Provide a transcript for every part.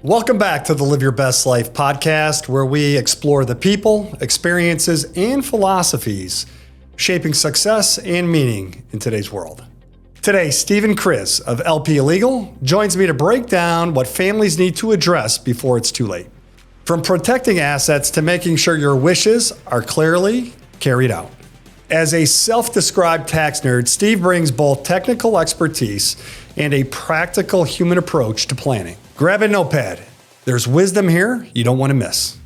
Welcome back to the Live Your Best Life podcast, where we explore the people, experiences, and philosophies shaping success and meaning in today's world. Today, Stephen Kriz of LP Legal joins me to break down what families need to address before it's too late. From protecting assets to making sure your wishes are clearly carried out. As a self-described tax nerd, Steve brings both technical expertise and a practical human approach to planning. Grab a notepad. There's wisdom here you don't want to miss.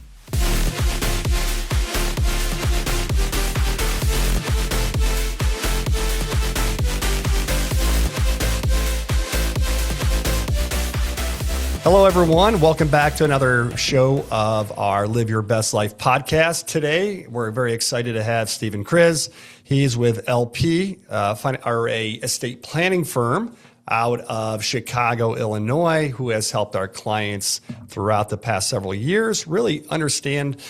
Hello, everyone. Welcome back to another show of our Live Your Best Life podcast. Today, we're very excited to have Stephen Kriz. He's with LP, a estate planning firm out of Chicago, Illinois, who has helped our clients throughout the past several years really understand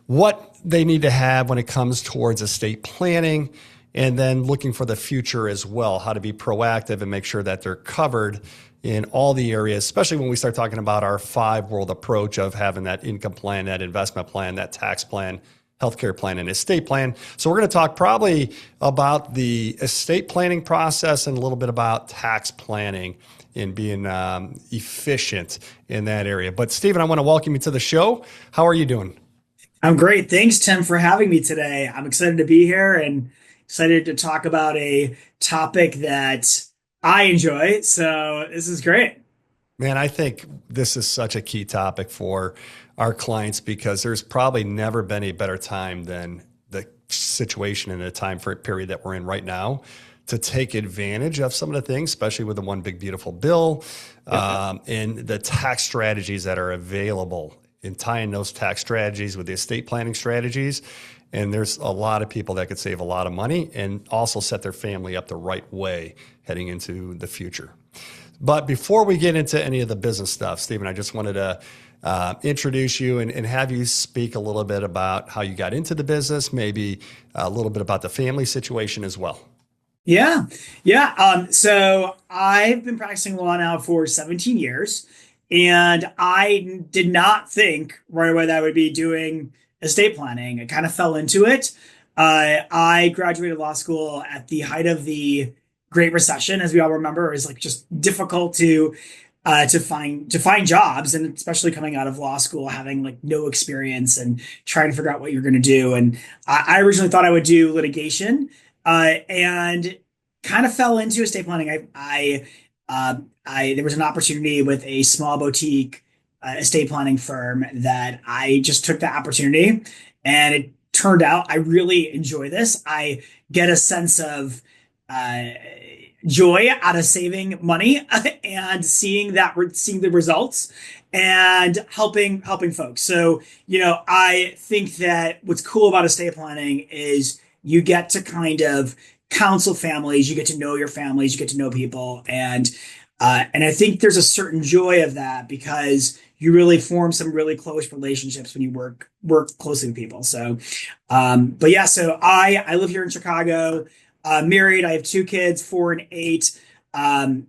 what they need to have when it comes towards estate planning, and then looking for the future as well, how to be proactive and make sure that they're covered in all the areas, especially when we start talking about our 5-world approach of having that income plan, that investment plan, that tax plan, healthcare plan, and estate plan. So we're going to talk probably about the estate planning process and a little bit about tax planning and being efficient in that area. But Stephen, I want to welcome you to the show. How are you doing? I'm great. Thanks, Tim, for having me today. I'm excited to be here and excited to talk about a topic that I enjoy. So this is great. Man, I think this is such a key topic for our clients because there's probably never been a better time than the situation and the time period that we're in right now to take advantage of some of the things, especially with the one big beautiful bill, and the tax strategies that are available, and tying those tax strategies with the estate planning strategies. And there's a lot of people that could save a lot of money and also set their family up the right way heading into the future. But before we get into any of the business stuff, Stephen, I just wanted to introduce you and have you speak a little bit about how you got into the business, maybe a little bit about the family situation as well. Yeah. So I've been practicing law now for 17 years, and I did not think right away that I would be doing estate planning. I kind of fell into it. I graduated law school at the height of the Great Recession, as we all remember. It was like just difficult to find jobs, and especially coming out of law school, having like no experience and trying to figure out what you're going to do. And I originally thought I would do litigation, and kind of fell into estate planning. There was an opportunity with a small boutique estate planning firm that I just took the opportunity, and it turned out I really enjoy this. I get a sense of joy out of saving money and seeing the results and helping folks. So, I think that what's cool about estate planning is you get to kind of counsel families, you get to know your families, you get to know people, and I think there's a certain joy of that because you really form some really close relationships when you work closely with people. So, but yeah, so I live here in Chicago. Married. I have 2 kids, 4 and 8. And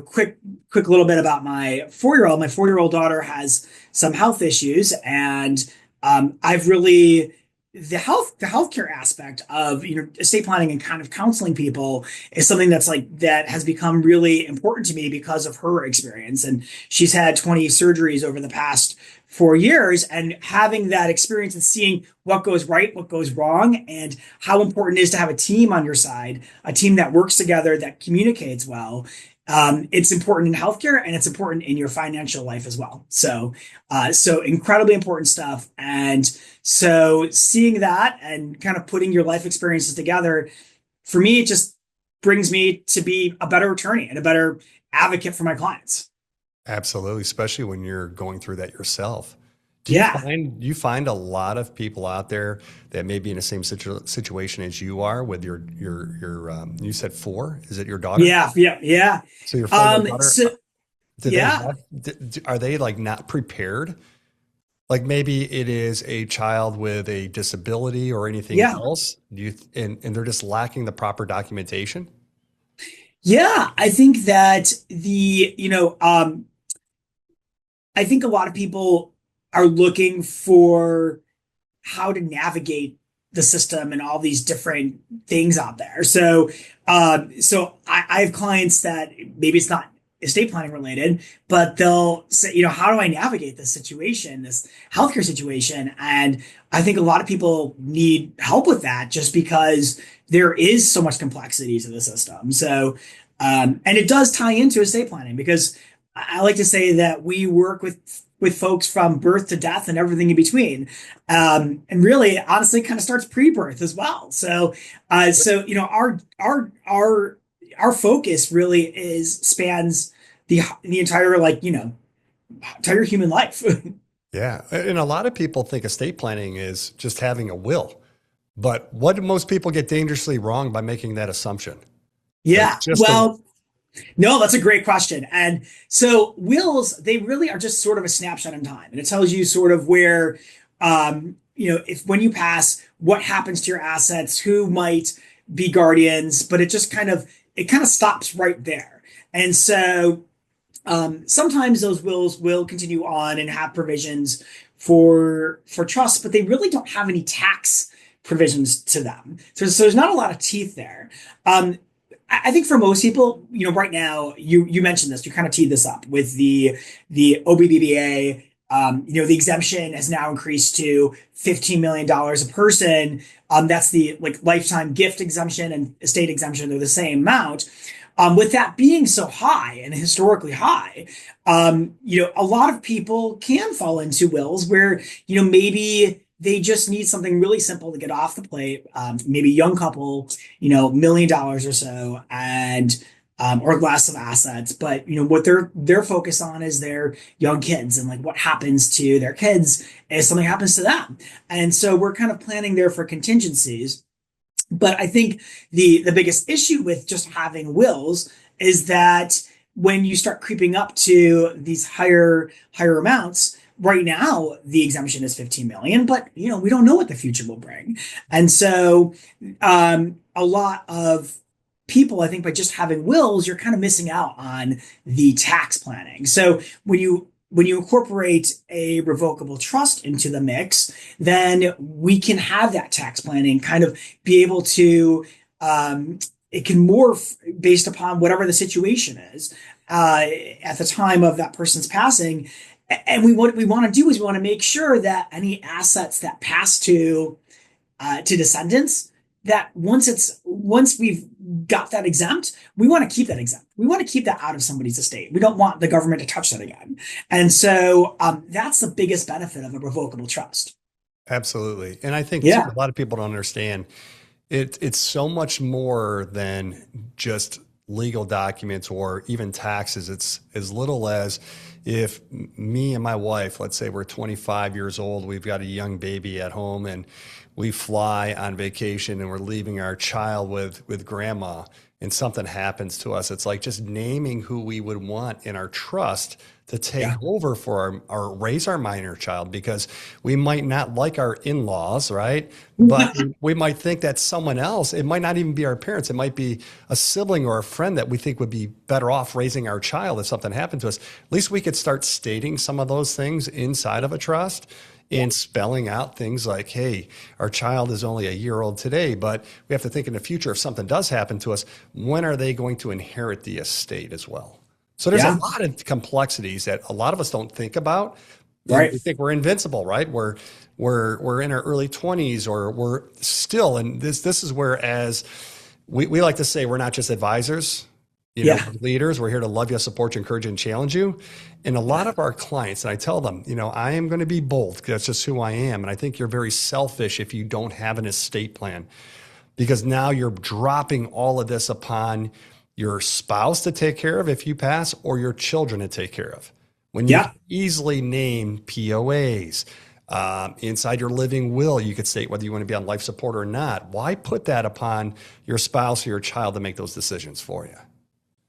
quick little bit about my 4-year-old. My 4-year-old daughter has some health issues, and I've really the healthcare aspect of estate planning and kind of counseling people is something that has become really important to me because of her experience. And she's had 20 surgeries over the past 4 years, and having that experience and seeing what goes right, what goes wrong, and how important it is to have a team on your side, a team that works together, that communicates well. It's important in healthcare, and it's important in your financial life as well. So incredibly important stuff. And so seeing that and kind of putting your life experiences together, for me, it just brings me to be a better attorney and a better advocate for my clients. Absolutely, especially when you're going through that yourself. Do Yeah. you find a lot of people out there that may be in the same situation as you are with your you said 4? Is it your daughter? Yeah. So your 4-year-old daughter. So yeah. Are they like not prepared? Like maybe it is a child with a disability or anything Yeah. else. And they're just lacking the proper documentation? Yeah, I think that I think a lot of people are looking for how to navigate the system and all these different things out there. So I have clients that maybe it's not estate planning related, but they'll say, how do I navigate this situation, this healthcare situation? And I think a lot of people need help with that just because there is so much complexity to the system. And it does tie into estate planning because I like to say that we work with folks from birth to death and everything in between. And really, honestly, kind of starts pre-birth as well. Our focus really is spans the entire entire human life. Yeah. And a lot of people think estate planning is just having a will. But what do most people get dangerously wrong by making that assumption? That Yeah. it's just a, Well, no, that's a great question. And so wills, they really are just sort of a snapshot in time. And it tells you sort of where, if when you pass, what happens to your assets, who might be guardians, but it kind of stops right there. And so sometimes those wills will continue on and have provisions for trust, but they really don't have any tax provisions to them. So there's not a lot of teeth there. I think for most people, right now, you mentioned this, you kind of teed this up with the OBBBA. The exemption has now increased to $15 million a person. That's the lifetime gift exemption and estate exemption. They're the same amount. With that being so high and historically high, a lot of people can fall into wills where, maybe they just need something really simple to get off the plate. Maybe a young couple, $1 million or so, and or less of assets. But what they're focused on is their young kids and what happens to their kids if something happens to them. And so we're kind of planning there for contingencies. But I think the biggest issue with just having wills is that when you start creeping up to these higher amounts, right now the exemption is 15 million, but we don't know what the future will bring. And so a lot of people, I think, by just having wills, you're kind of missing out on the tax planning. So when you incorporate a revocable trust into the mix, then we can have that tax planning kind of be able to, it can morph based upon whatever the situation is at the time of that person's passing. And what we want to do is we want to make sure that any assets that pass to descendants, that once we've got that exempt, we want to keep that exempt. We want to keep that out of somebody's estate. We don't want the government to touch that again. And so that's the biggest benefit of a revocable trust. absolutely. And I think too, Yeah. a lot of people don't understand it's so much more than just legal documents or even taxes. It's as little as if me and my wife, let's say we're 25 years old, we've got a young baby at home and we fly on vacation and we're leaving our child with grandma and something happens to us. It's like just naming who we would want in our trust to take Yeah. over for our raise our minor child because we might not like our in-laws, right? But we might think that someone else, it might not even be our parents. It might be a sibling or a friend that we think would be better off raising our child if something happened to us. At least we could start stating some of those things inside of a trust and spelling out things like, hey, our child is only a year old today, but we have to think in the future if something does happen to us, when are they going to inherit the estate as well? So there's a Yeah. lot of complexities that a lot of us don't think about. And Right. we think we're invincible, right? We're in our early 20s or we're still, and this is where as we like to say we're not just advisors, Yeah. we're leaders. We're here to love you, support you, encourage you, and challenge you. And a lot of our clients, and I tell them, I am going to be bold because that's just who I am. And I think you're very selfish if you don't have an estate plan because now you're dropping all of this upon your spouse to take care of if you pass or your children to take care of. When you Yeah. can easily name POAs, inside your living will, you could state whether you want to be on life support or not. Why put that upon your spouse or your child to make those decisions for you?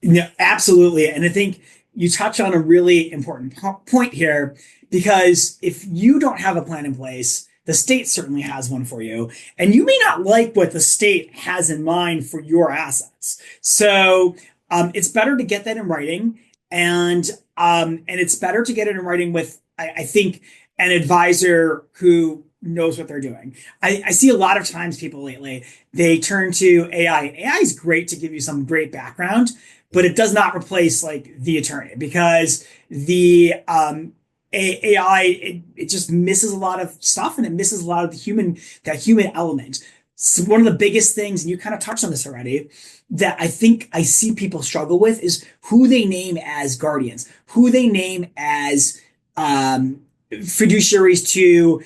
No, absolutely. And I think you touch on a really important point here because if you don't have a plan in place, the state certainly has one for you. And you may not like what the state has in mind for your assets. So it's better to get that in writing. And And it's better to get it in writing with, I think, an advisor who knows what they're doing. I see a lot of times people lately, they turn to AI. AI is great to give you some great background, but it does not replace like the attorney because the AI it just misses a lot of stuff and it misses a lot of that human element. So one of the biggest things, and you kind of touched on this already, that I think I see people struggle with is who they name as guardians, who they name as fiduciaries to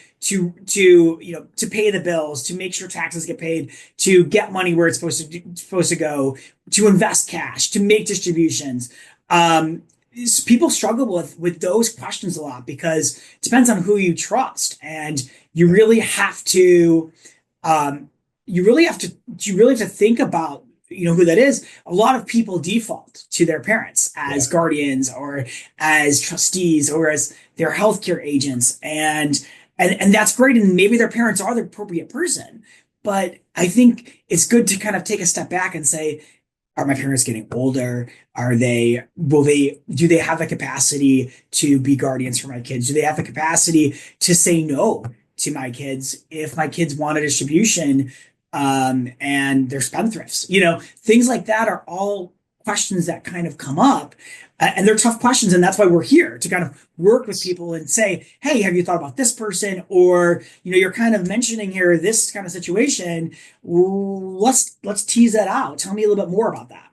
pay the bills, to make sure taxes get paid, to get money where it's supposed to go, to invest cash, to make distributions. People struggle with those questions a lot because it depends on who you trust, and you really have to you really have to think about who that is. A lot of people default to their parents as guardians or as trustees or as their healthcare agents, and that's great, and maybe their parents are the appropriate person, but I think it's good to kind of take a step back and say, are my parents getting older? Do they have the capacity to be guardians for my kids? Do they have the capacity to say no to my kids if my kids want a distribution, and they're spendthrifts? Things like that are all questions that kind of come up, and they're tough questions. And that's why we're here to kind of work with people and say, hey, have you thought about this person? Or, you're kind of mentioning here this kind of situation. Let's tease that out. Tell me a little bit more about that.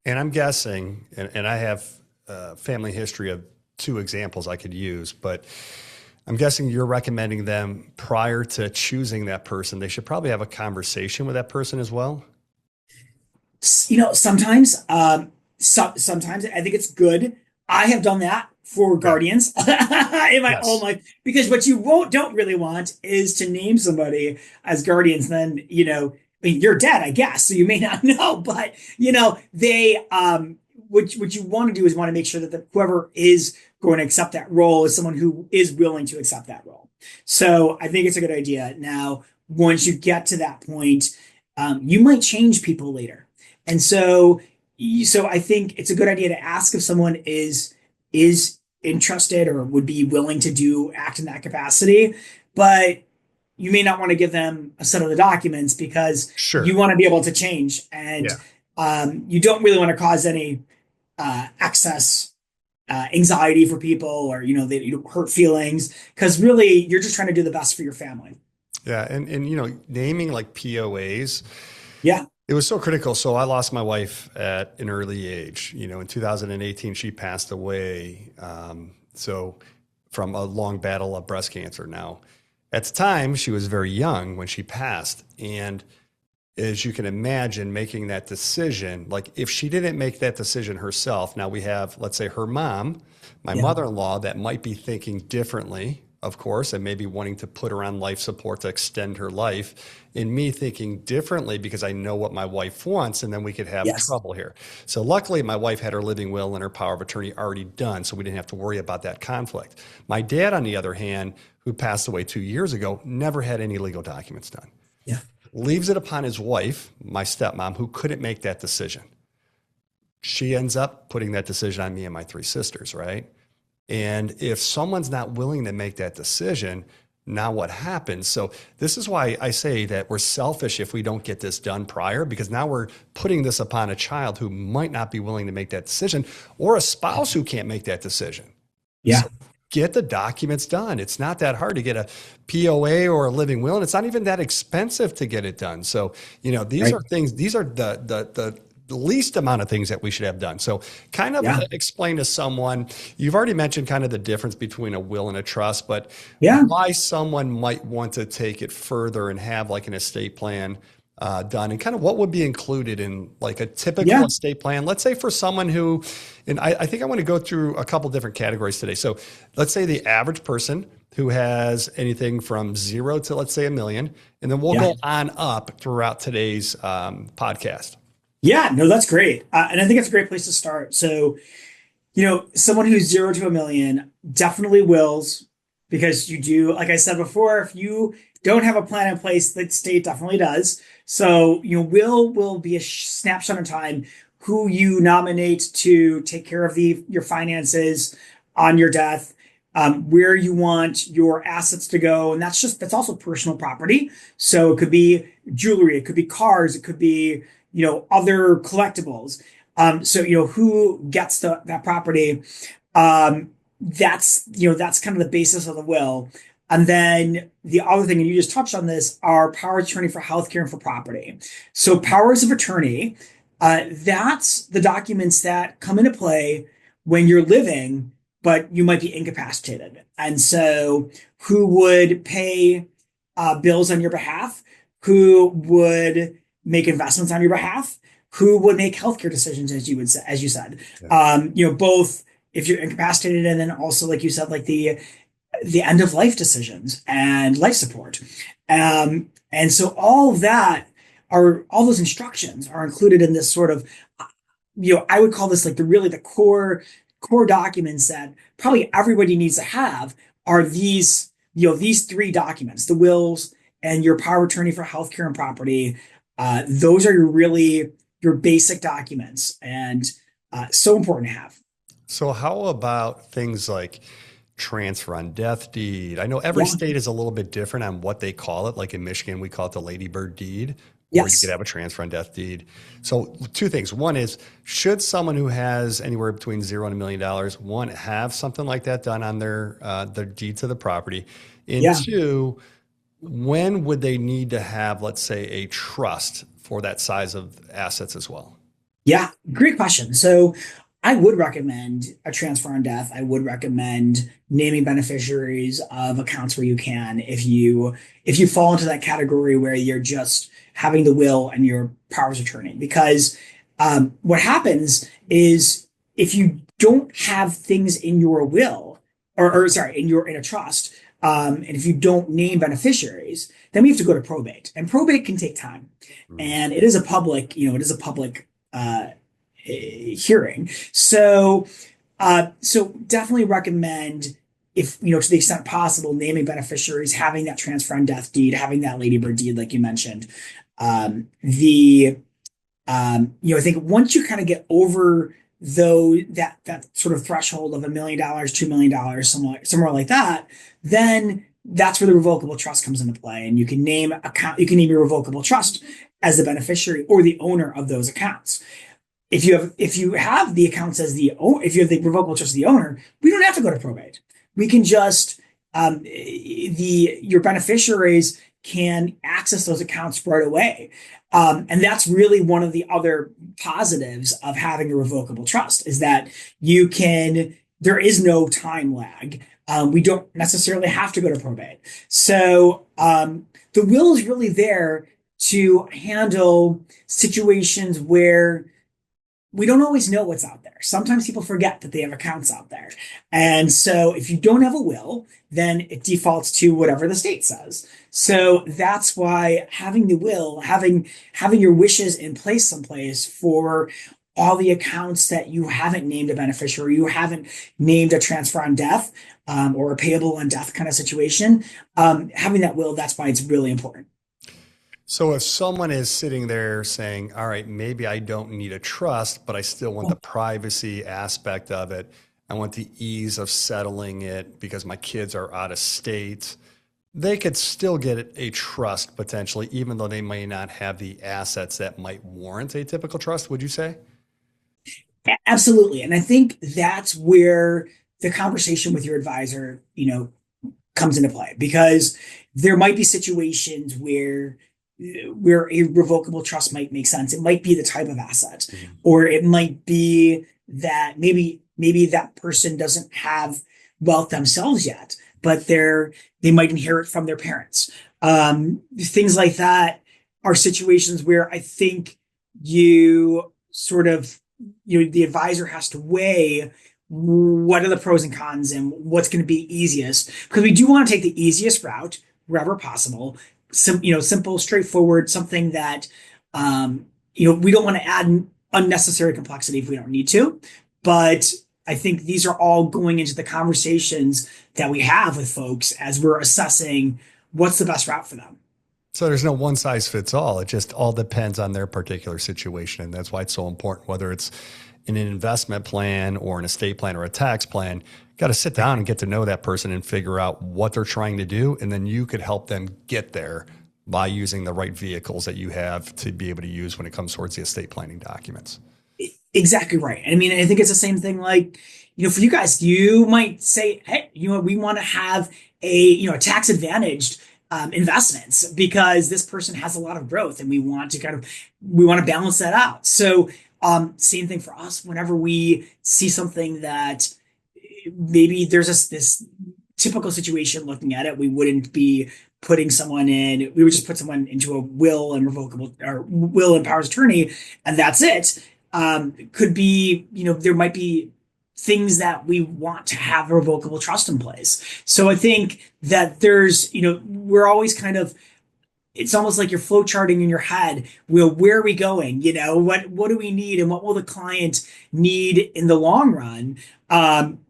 And I'm guessing, and I have a family history of two examples I could use, but I'm guessing you're recommending them prior to choosing that person. They should probably have a conversation with that person as well. Sometimes, sometimes I think it's good. I have done that for guardians in my own life, because what you don't really want is to name somebody as guardians. Then, I mean, you're dead, I guess, so you may not know, but they, what you want to do is want to make sure that whoever is going to accept that role is someone who is willing to accept that role. So I think it's a good idea. Now, once you get to that point, you might change people later. And so I think it's a good idea to ask if someone is interested or would be willing to act in that capacity, but you may not want to give them a set of the documents because you want to be able to change, and you don't really want to cause any excess anxiety for people, or they hurt feelings, because really you're just trying to do the best for your family. Yeah, and naming like POAs. Yeah. It was so critical. So I lost my wife at an early age. In 2018, she passed away. So from a long battle of breast cancer. Now, at the time, she was very young when she passed. And as you can imagine, making that decision, like if she didn't make that decision herself, now we have, let's say, her mom, my mother-in-law, that might be thinking differently, of course, and maybe wanting to put her on life support to extend her life, and me thinking differently because I know what my wife wants, and then we could have trouble here. So luckily, my wife had her living will and her power of attorney already done, so we didn't have to worry about that conflict. My dad, on the other hand, who passed away 2 years ago, never had any legal documents done. Yeah. Leaves it upon his wife, my stepmom, who couldn't make that decision. She ends up putting that decision on me and my three sisters, right? And if someone's not willing to make that decision, now what happens? So this is why I say that we're selfish if we don't get this done prior, because now we're putting this upon a child who might not be willing to make that decision, or a spouse who can't make that decision. Yeah. So get the documents done. It's not that hard to get a POA or a living will, and it's not even that expensive to get it done. So, these are things, these are the least amount of things that we should have done. So kind of explain to someone, you've already mentioned kind of the difference between a will and a trust, but why someone might want to take it further and have like an estate plan done, and kind of what would be included in like a typical estate plan. Let's say for someone who, and I think I want to go through a couple different categories today. So let's say the average person who has anything from 0 to, let's say, $1 million, and then we'll go on up throughout today's podcast. Yeah, no, that's great. And I think it's a great place to start. So, someone who's 0 to $1 million definitely wills, because you do, like I said before, if you don't have a plan in place, the state definitely does. So, will be a snapshot in time. who you nominate to take care of your finances on your death, where you want your assets to go. And that's also personal property. So it could be jewelry, it could be cars, it could be, other collectibles. So who gets that property? That's kind of the basis of the will. And then the other thing, and you just touched on this, are power of attorney for healthcare and for property. So powers of attorney, that's the documents that come into play when you're living, but you might be incapacitated. And so who would pay bills on your behalf? Who would make investments on your behalf? Who would make healthcare decisions, as you said, both if you're incapacitated, and then also, like you said, like the end of life decisions and life support. And so all those instructions are included in this sort of, I would call this like the core documents that probably everybody needs to have are these three documents: the wills and your power of attorney for healthcare and property. Those are your basic documents, and so important to have. So how about things like transfer on death deed? I know every state is a little bit different on what they call it. Like in Michigan, we call it the ladybird deed, or you could have a transfer on death deed. So two things. One is, should someone who has anywhere between $0 and $1 million, one, have something like that done on their deed to the property? And two, when would they need to have, let's say, a trust for that size of assets as well? Yeah, great question. So I would recommend a transfer on death. I would recommend naming beneficiaries of accounts where you can, if you fall into that category where you're just having the will and your powers of attorney. Because what happens is, if you don't have things in your will, or sorry, in a trust, and if you don't name beneficiaries, then we have to go to probate, and probate can take time. And it is a public hearing. So definitely recommend, if to the extent possible, naming beneficiaries, having that transfer on death deed, having that ladybird deed, like you mentioned. I think once you kind of get over that sort of threshold of $1 million, $2 million, somewhere like that, then that's where the revocable trust comes into play, and you can name your revocable trust as the beneficiary or the owner of those accounts. If you have the accounts if you have the revocable trust as the owner, we don't have to go to probate. We can just your beneficiaries can access those accounts right away. And that's really one of the other positives of having a revocable trust, is that there is no time lag. We don't necessarily have to go to probate. So the will is really there to handle situations where we don't always know what's out there. Sometimes people forget that they have accounts out there. And so if you don't have a will, then it defaults to whatever the state says. So that's why having the will, having your wishes in place someplace for all the accounts that you haven't named a beneficiary, you haven't named a transfer on death, or a payable on death kind of situation, having that will, that's why it's really important. So if someone is sitting there saying, all right, maybe I don't need a trust, but I still want the privacy aspect of it, I want the ease of settling it because my kids are out of state, they could still get a trust potentially, even though they may not have the assets that might warrant a typical trust, would you say? Absolutely. And I think that's where the conversation with your advisor, comes into play, because there might be situations where a revocable trust might make sense. It might be the type of asset, or it might be that maybe that person doesn't have wealth themselves yet, but they might inherit from their parents. Things like that are situations where I think the advisor has to weigh what are the pros and cons and what's going to be easiest, because we do want to take the easiest route wherever possible. Simple, straightforward, something that, we don't want to add unnecessary complexity if we don't need to. But I think these are all going into the conversations that we have with folks as we're assessing what's the best route for them. So there's no one size fits all. It just all depends on their particular situation. And that's why it's so important, whether it's in an investment plan or an estate plan or a tax plan, you got to sit down and get to know that person and figure out what they're trying to do. And then you could help them get there by using the right vehicles that you have to be able to use when it comes towards the estate planning documents. Exactly right. I mean, I think it's the same thing like, for you guys, you might say, hey, we want to have a tax advantaged investments because this person has a lot of growth and we want to balance that out. So same thing for us whenever we see something that maybe there's this typical situation looking at it, we wouldn't be putting someone in, we would just put someone into a will and revocable or will and powers of attorney, and that's it. Could be, there might be things that we want to have a revocable trust in place. So I think that there's, we're always it's almost like you're flow charting in your head. Well, where are we going? What do we need and what will the client need in the long run?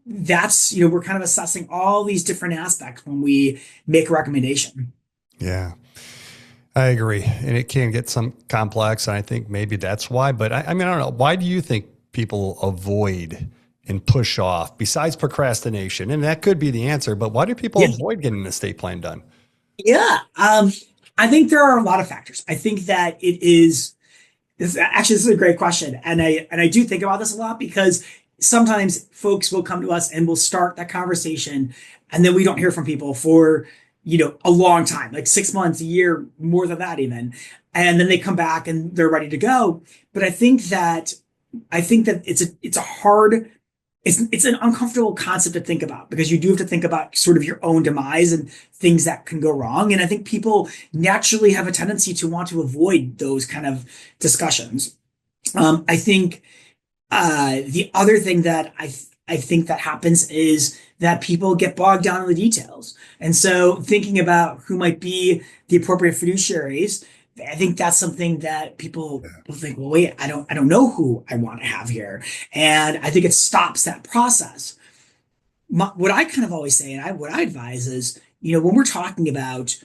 That's, we're kind of assessing all these different aspects when we make a recommendation. Yeah, I agree. And it can get some complex. And I think maybe that's why, but I mean, I don't know. Why do you think people avoid and push off besides procrastination? And that could be the answer, but why do people avoid getting an estate plan done? Yeah. I think there are a lot of factors. I think that this is a great question. And I do think about this a lot because sometimes folks will come to us and we'll start that conversation and then we don't hear from people for, a long time, like 6 months, a year, more than that even. And then they come back and they're ready to go. But I think that it's a hard, it's an uncomfortable concept to think about because you do have to think about sort of your own demise and things that can go wrong. And I think people naturally have a tendency to want to avoid those kind of discussions. I think the other thing that I think that happens is that people get bogged down in the details. And so thinking about who might be the appropriate fiduciaries, I think that's something that people will think, well, wait, I don't know who I want to have here. And I think it stops that process. What I kind of always say, and what I advise is, when we're talking about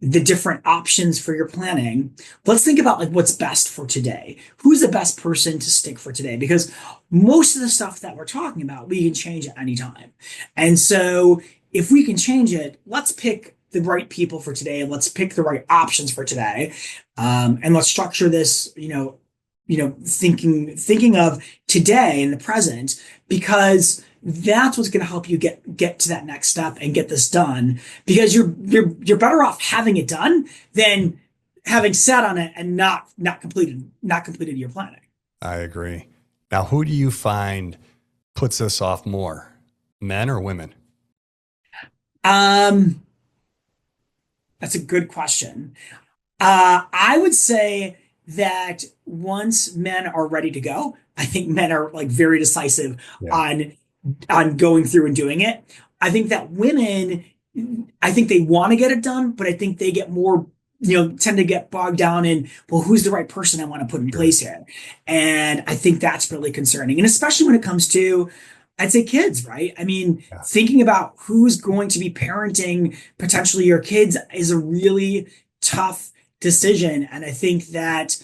the different options for your planning, let's think about like what's best for today. Who's the best person to stick for today? Because most of the stuff that we're talking about, we can change at any time. And so if we can change it, let's pick the right people for today and let's pick the right options for today. And let's structure this, thinking of today in the present, because that's what's going to help you get to that next step and get this done, because you're better off having it done than having sat on it and not completed your planning. I agree. Now, who do you find puts this off more, men or women? That's a good question. I would say that once men are ready to go, I think men are like very decisive on going through and doing it. I think that women, I think they want to get it done, but I think they get more, tend to get bogged down in, well, who's the right person I want to put in place here? And I think that's really concerning. And especially when it comes to, I'd say kids, right? I mean, thinking about who's going to be parenting potentially your kids is a really tough decision. And I think that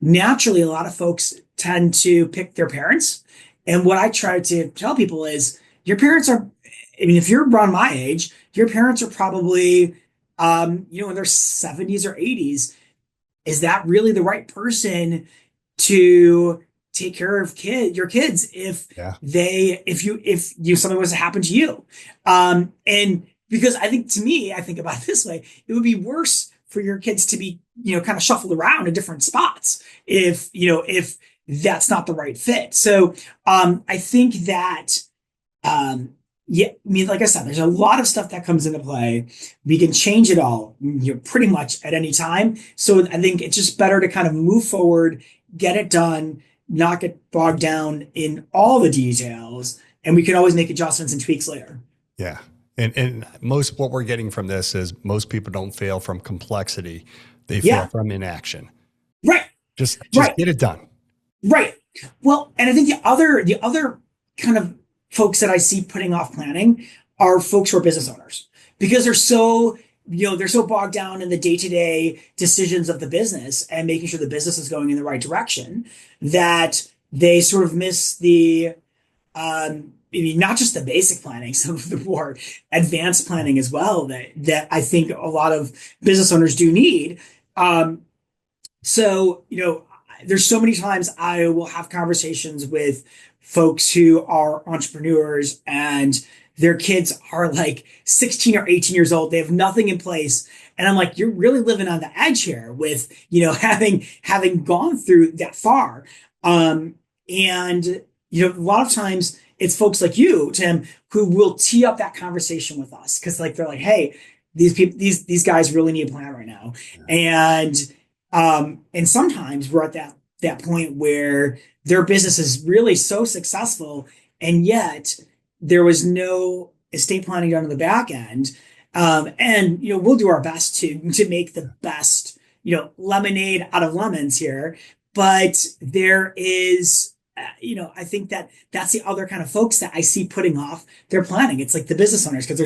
naturally a lot of folks tend to pick their parents. And what I try to tell people is your parents are, if you're around my age, your parents are probably, in their 70s or 80s. Is that really the right person to take care of your kids if something was to happen to you? And because I think about it this way, it would be worse for your kids to be, kind of shuffled around in different spots if that's not the right fit. So I think that, like I said, there's a lot of stuff that comes into play. We can change it all, pretty much at any time. So I think it's just better to kind of move forward, get it done, not get bogged down in all the details, and we can always make adjustments and tweaks later. Yeah. And most what we're getting from this is most people don't fail from complexity. They fail from inaction. Right. Just get it done. Right. Well, and I think the other kind of folks that I see putting off planning are folks who are business owners, because they're so bogged down in the day-to-day decisions of the business and making sure the business is going in the right direction that they sort of miss maybe not just the basic planning, some of the more advanced planning as well that I think a lot of business owners do need. Um, so, there's so many times I will have conversations with folks who are entrepreneurs and their kids are like 16 or 18 years old. They have nothing in place. And I'm like, you're really living on the edge here with, having gone through that far. And, a lot of times it's folks like you, Tim, who will tee up that conversation with us. Cause like, they're like, hey, these people, these guys really need a plan right now. And sometimes we're at that point where their business is really so successful, and yet there was no estate planning done on the back end. And we'll do our best to make the best lemonade out of lemons here, but there is. I think that's the other kind of folks that I see putting off their planning. It's like the business owners because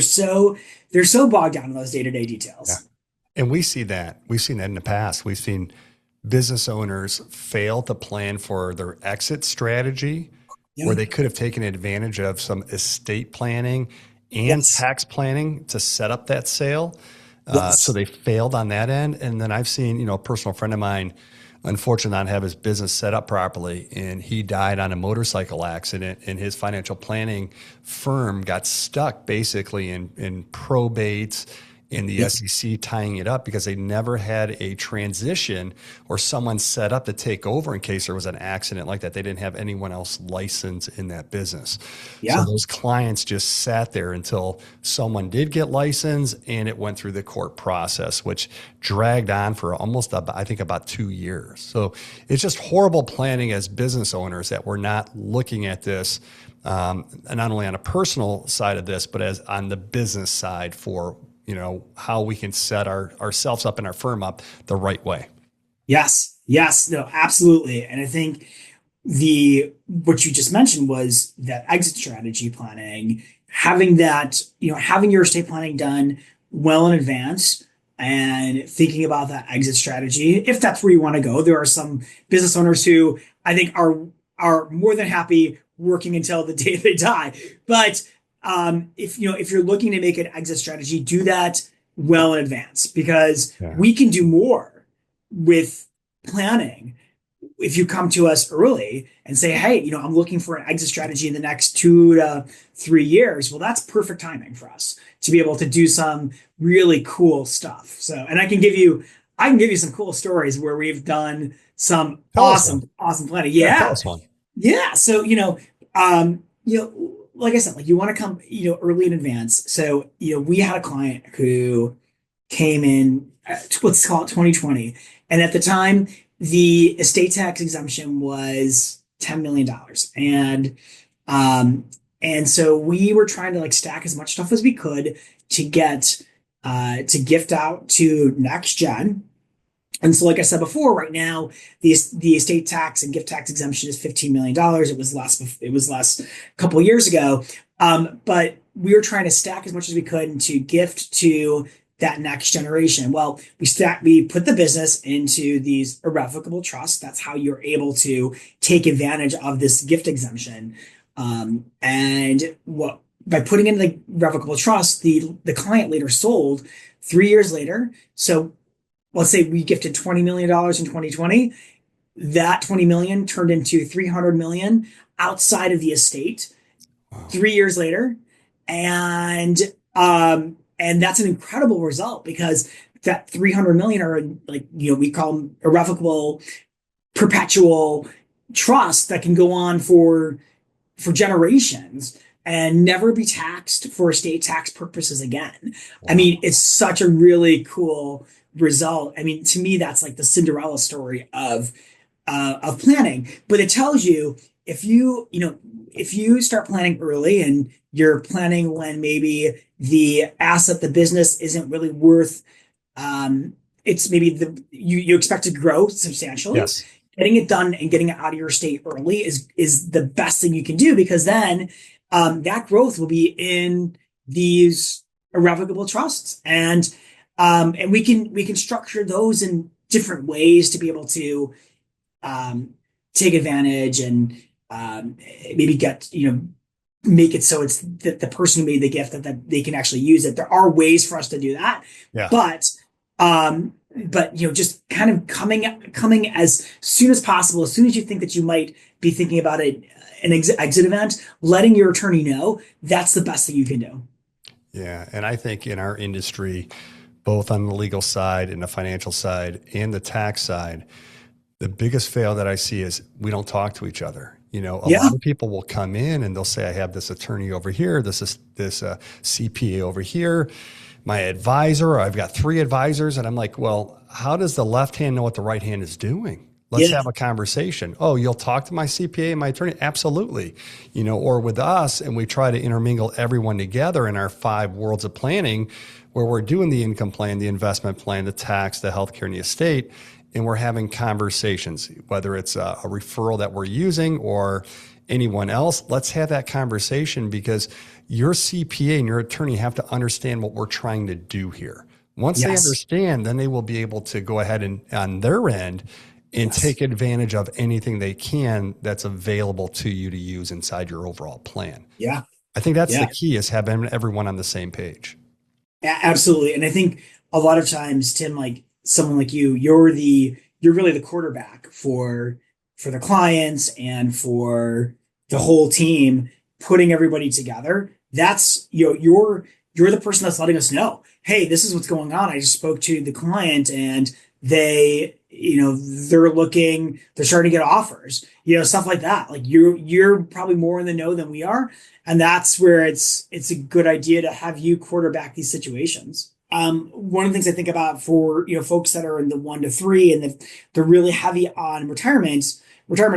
they're so bogged down in those day-to-day details. Yeah. And we see that. We've seen that in the past. We've seen business owners fail to plan for their exit strategy, where they could have taken advantage of some estate planning and tax planning to set up that sale. So they failed on that end. And then I've seen, a personal friend of mine, unfortunately, not have his business set up properly, and he died on a motorcycle accident, and his financial planning firm got stuck basically in probates in the SEC tying it up because they never had a transition or someone set up to take over in case there was an accident like that. They didn't have anyone else licensed in that business. Yeah. So those clients just sat there until someone did get licensed, and it went through the court process, which dragged on for almost, I think, about 2 years. So it's just horrible planning as business owners that we're not looking at this and not only on a personal side of this, but as on the business side for how we can set ourselves up and our firm up the right way. Yes, no, absolutely. And I think what you just mentioned was that exit strategy planning, having that, having your estate planning done well in advance and thinking about that exit strategy, if that's where you want to go. There are some business owners who I think are more than happy working until the day they die. But if you're looking to make an exit strategy, do that well in advance because we can do more with planning. If you come to us early and say, hey, I'm looking for an exit strategy in the next 2 to 3 years. Well, that's perfect timing for us to be able to do some really cool stuff. So, and I can give you some cool stories where we've done some awesome planning. Yeah. Tell us one. Yeah. So, like I said, like you want to come, early in advance. So, we had a client who came in, let's call it 2020. And at the time, the estate tax exemption was $10 million. And so we were trying to stack as much stuff as we could to get, to gift out to next gen. And so, like I said before, right now, the estate tax and gift tax exemption is $15 million. It was less a couple of years ago. But we were trying to stack as much as we could to gift to that next generation. Well, we put the business into these irrevocable trusts. That's how you're able to take advantage of this gift exemption. By putting in the revocable trust, the client later sold 3 years later. So let's say we gifted $20 million in 2020. That 20 million turned into 300 million outside of the estate 3 years later. And that's an incredible result because that 300 million are we call them irrevocable perpetual trust that can go on for generations and never be taxed for estate tax purposes again. Wow. I mean, it's such a really cool result. I mean, to me, that's like the Cinderella story of planning. But it tells you if you start planning early and you're planning when maybe the asset, the business isn't really worth, it's maybe you expect to grow substantially. Yes. Getting it done and getting it out of your estate early is the best thing you can do because then that growth will be in these irrevocable trusts. And And we can structure those in different ways to be able to take advantage and maybe get, make it so it's the person who made the gift that they can actually use it. There are ways for us to do that, Yeah. but just kind of coming as soon as possible, as soon as you think that you might be thinking about an exit event, letting your attorney know that's the best that you can do. Yeah. And I think in our industry, both on the legal side and the financial side and the tax side, the biggest fail that I see is we don't talk to each other. A lot of people will come in and they'll say, I have this attorney over here, this CPA over here, my advisor, or I've got 3 advisors. And I'm like, well, how does the left hand know what the right hand is doing? Let's have a conversation. Oh, you'll talk to my CPA and my attorney? Absolutely. Or with us, and we try to intermingle everyone together in our 5 worlds of planning where we're doing the income plan, the investment plan, the tax, the healthcare, and the estate. And we're having conversations, whether it's a referral that we're using or anyone else. Let's have that conversation because your CPA and your attorney have to understand what we're trying to do here. Once they understand, then they will be able to go ahead and on their end and take advantage of anything they can that's available to you to use inside your overall plan. Yeah. I think that's the key, is having everyone on the same page. Absolutely. And I think a lot of times, Tim, like someone like you're really the quarterback for the clients and for the whole team, putting everybody together. That's, you're the person that's letting us know, hey, this is what's going on. I just spoke to the client and they're starting to get offers, stuff like that. Like you're probably more in the know than we are. And that's where it's a good idea to have you quarterback these situations. One of the things I think about for, folks that are in the 1 to 3 and they're really heavy on retirement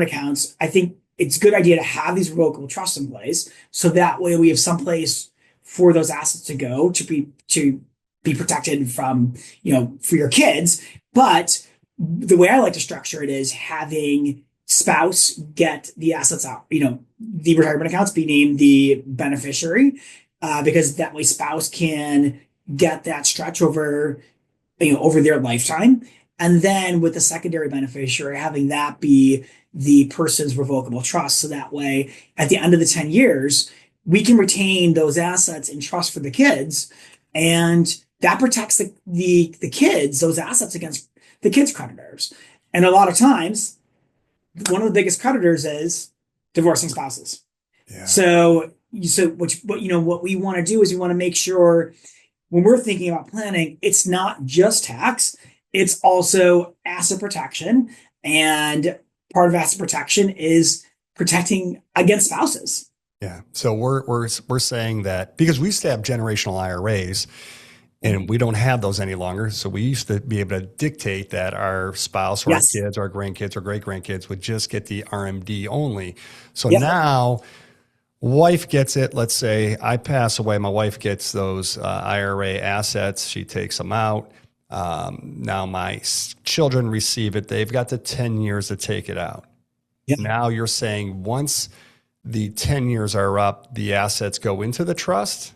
accounts, I think it's a good idea to have these revocable trusts in place. So that way we have some place for those assets to go to be protected from, for your kids. But the way I like to structure it is having spouse get the assets out, the retirement accounts, be named the beneficiary, because that way spouse can get that stretch over their lifetime. And then with the secondary beneficiary, having that be the person's revocable trust. So that way, at the end of the 10 years, we can retain those assets in trust for the kids. And that protects the kids, those assets, against the kids' creditors. And a lot of times, one of the biggest creditors is divorcing spouses. Yeah. So what we want to do is we want to make sure when we're thinking about planning, it's not just tax, it's also asset protection. And part of asset protection is protecting against spouses. Yeah. So we're saying that because we used to have generational IRAs and we don't have those any longer. So we used to be able to dictate that our spouse or our kids or our grandkids or great grandkids would just get the RMD only. So now wife gets it. Let's say I pass away. My wife gets those IRA assets. She takes them out. Now my children receive it. They've got the 10 years to take it out. Yep. Now you're saying once the 10 years are up, the assets go into the trust?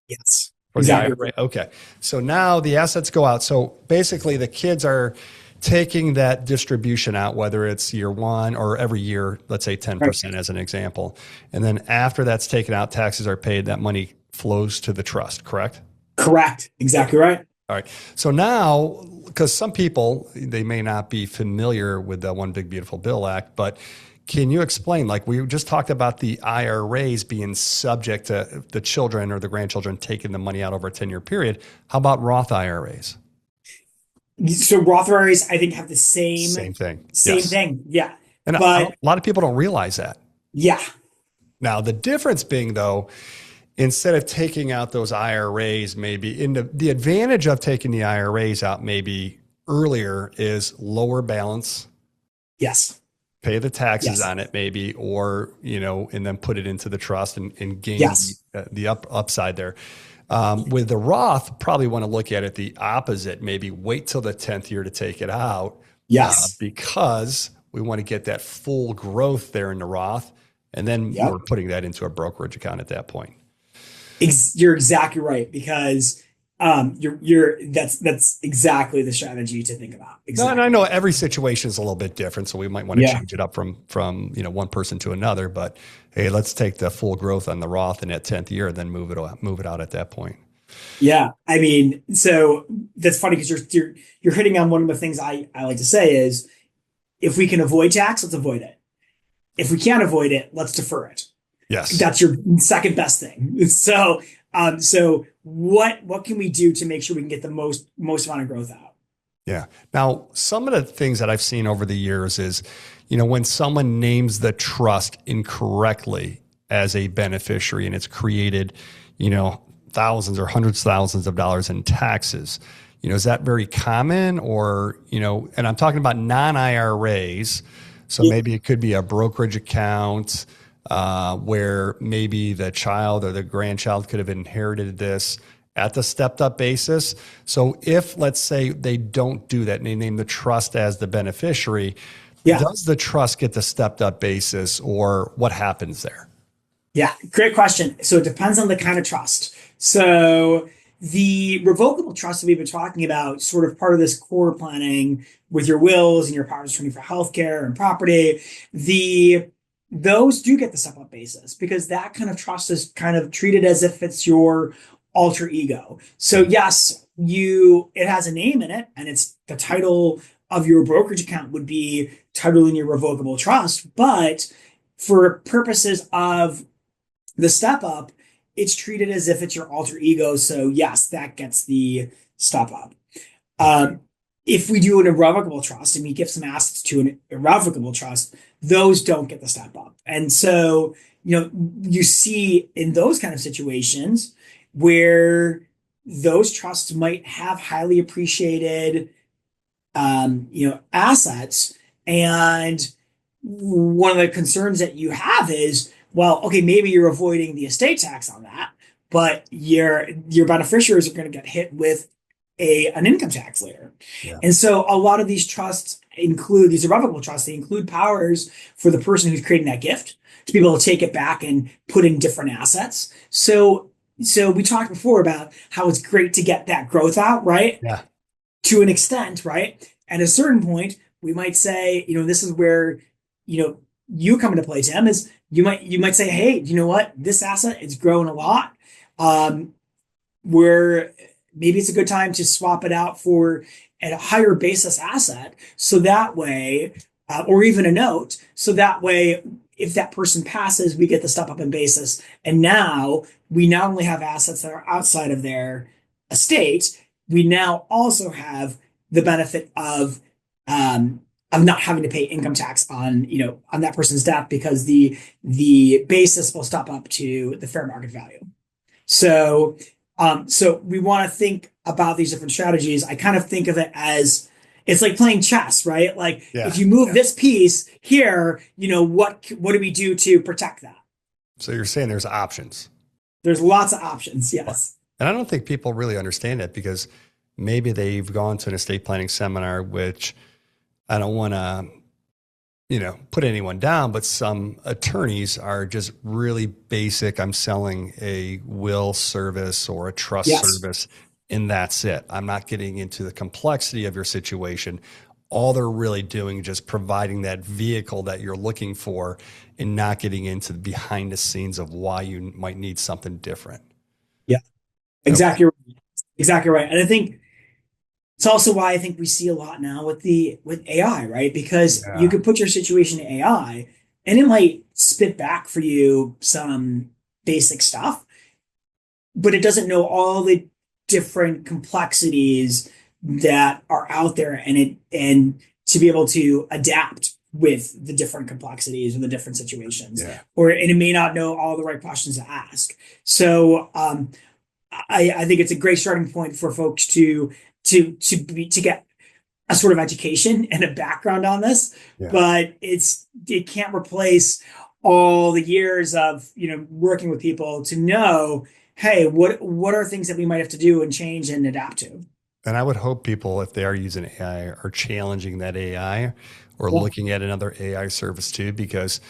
Yes. Exactly. Okay. So now the assets go out. So basically the kids are taking that distribution out, whether it's year 1 or every year, let's say 10% as an example. And then after that's taken out, taxes are paid, that money flows to the trust, correct? Correct. Exactly right. All right. So now, because some people, they may not be familiar with the One Big Beautiful Bill Act, but can you explain, like we just talked about the IRAs being subject to the children or the grandchildren taking the money out over a 10-year period. How about Roth IRAs? So Roth IRAs, I think, have the same thing. Same thing. Yeah. And a lot of people don't realize that. Yeah. Now, the difference being, though, instead of taking out those IRAs, maybe the advantage of taking the IRAs out maybe earlier is lower balance. Yes. Pay the taxes on it maybe, or, and then put it into the trust and gain the upside there. With the Roth, probably want to look at it the opposite, maybe wait till the 10th year to take it out. Yes. Because we want to get that full growth there in the Roth. And then we're putting that into a brokerage account at that point. You're exactly right, because That's exactly the strategy to think about. No, and I Exactly. know every situation is a little bit different, so we might want to Yeah. change it up from one person to another. But hey, let's take the full growth on the Roth in that 10th year, and then move it out at that point. Yeah. I mean, so that's funny because you're hitting on one of the things I like to say is if we can avoid tax, let's avoid it. If we can't avoid it, let's defer it. Yes. That's your second best thing. So what can we do to make sure we can get the most amount of growth out? Yeah. Now, some of the things that I've seen over the years is, when someone names the trust incorrectly as a beneficiary and it's created, thousands or hundreds of thousands of dollars in taxes. Is that very common or, and I'm talking about non-IRAs. So Yeah. maybe it could be a brokerage account where maybe the child or the grandchild could have inherited this at the stepped up basis. So if, let's say, they don't do that and they name the trust as the beneficiary, Yeah. does the trust get the stepped up basis or what happens there? Yeah, great question. So it depends on the kind of trust. So the revocable trust that we've been talking about, sort of part of this core planning with your wills and your power of attorney for healthcare and property, those do get the step up basis because that kind of trust is kind of treated as if it's your alter ego. So yes, it has a name in it, and it's the title of your brokerage account would be titled in your revocable trust, but for purposes of the step up, it's treated as if it's your alter ego. So yes, that gets the step up. Um, if we do an irrevocable trust and we give some assets to an irrevocable trust, those don't get the step up. And so, you see in those kind of situations where those trusts might have highly appreciated, assets. And one of the concerns that you have is, well, okay, maybe you're avoiding the estate tax on that, but your beneficiaries are going to get hit with an income tax later. Yeah. And so a lot of these trusts include these irrevocable trusts, they include powers for the person who's creating that gift to be able to take it back and put in different assets. So we talked before about how it's great to get that growth out, right? Yeah. To an extent, right? At a certain point, we might say, this is where, you come into play, Tim, is you might say, hey, you know what? This asset it's grown a lot. Where maybe it's a good time to swap it out for at a higher basis asset. So that way, or even a note. So that way, if that person passes, we get the step up in basis. And now we not only have assets that are outside of their estate, we now also have the benefit of not having to pay income tax on that person's death because the basis will step up to the fair market value. So we want to think about these different strategies. I kind of think of it as it's like playing chess, right? Like if you move this piece here, what do we do to protect that? So you're saying there's options. There's lots of options, yes. And I don't think people really understand it because maybe they've gone to an estate planning seminar, which I don't want to, put anyone down, but some attorneys are just really basic. I'm selling a will service or a trust service, and that's it. I'm not getting into the complexity of your situation. All they're really doing is just providing that vehicle that you're looking for and not getting into the behind the scenes of why you might need something different. Yeah, exactly right. Exactly right. And I think it's also why I think we see a lot now with AI, right? Because you could put your situation in AI and it might spit back for you some basic stuff, but it doesn't know all the different complexities that are out there and to be able to adapt with the different complexities or the different situations. And it may not know all the right questions to ask. So I think it's a great starting point for folks to get a sort of education and a background on this, but it can't replace all the years of working with people to know, hey, what are things that we might have to do and change and adapt to. And I would hope people, if they are using AI, are challenging that AI or looking at another AI service too, because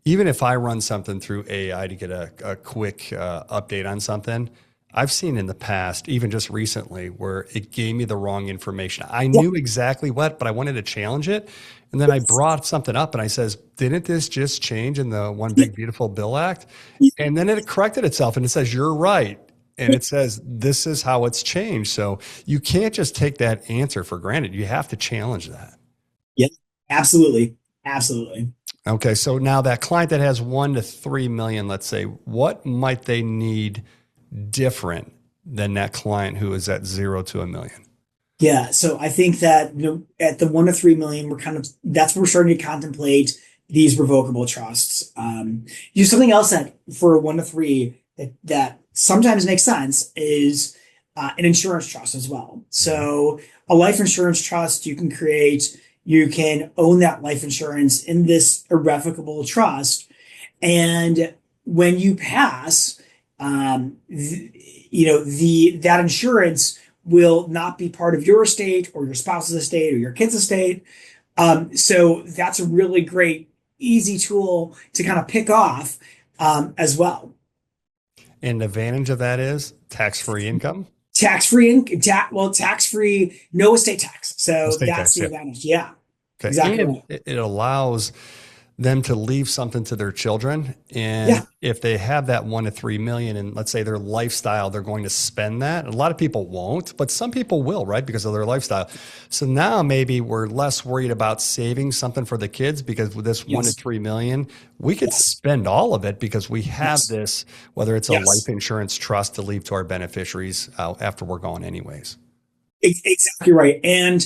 even if I run something through AI to get a quick update on something, I've seen in the past, even just recently, where it gave me the wrong information. I Yeah. knew exactly what, but I wanted to challenge it. And then I brought something up and I says, didn't this just change in the One Yeah. Big Beautiful Bill Act? Yeah. And then it corrected itself and it says, you're right. And it says, this is how it's changed. So you can't just take that answer for granted. You have to challenge that. Yeah. Absolutely. Absolutely. Okay. So now that client that has 1 to 3 million, let's say, what might they need different than that client who is at 0 to 1 million? Yeah, so I think that at the 1 to 3 million, that's where we're starting to contemplate these revocable trusts. Something else that for 1 to 3 that sometimes makes sense is an insurance trust as well. So a life insurance trust you can create, you can own that life insurance in this irrevocable trust, and when you pass, that insurance will not be part of your estate or your spouse's estate or your kid's estate. So that's a really great, easy tool to kind of pick off as well. And the advantage of that is tax-free income. Tax-free, no estate tax. So Estate that's tax, the yeah. advantage. Yeah, Okay. exactly And right. it allows them to leave something to their children. Yeah, And if they have that 1 to 3 million and let's say their lifestyle, they're going to spend that. A lot of people won't, but some people will, right? Because of their lifestyle. So now maybe we're less worried about saving something for the kids because with this 1 to 3 million, we could yes, spend all of it because we have yes, this, whether it's a life yes. insurance trust to leave to our beneficiaries after we're gone anyways. Exactly right. And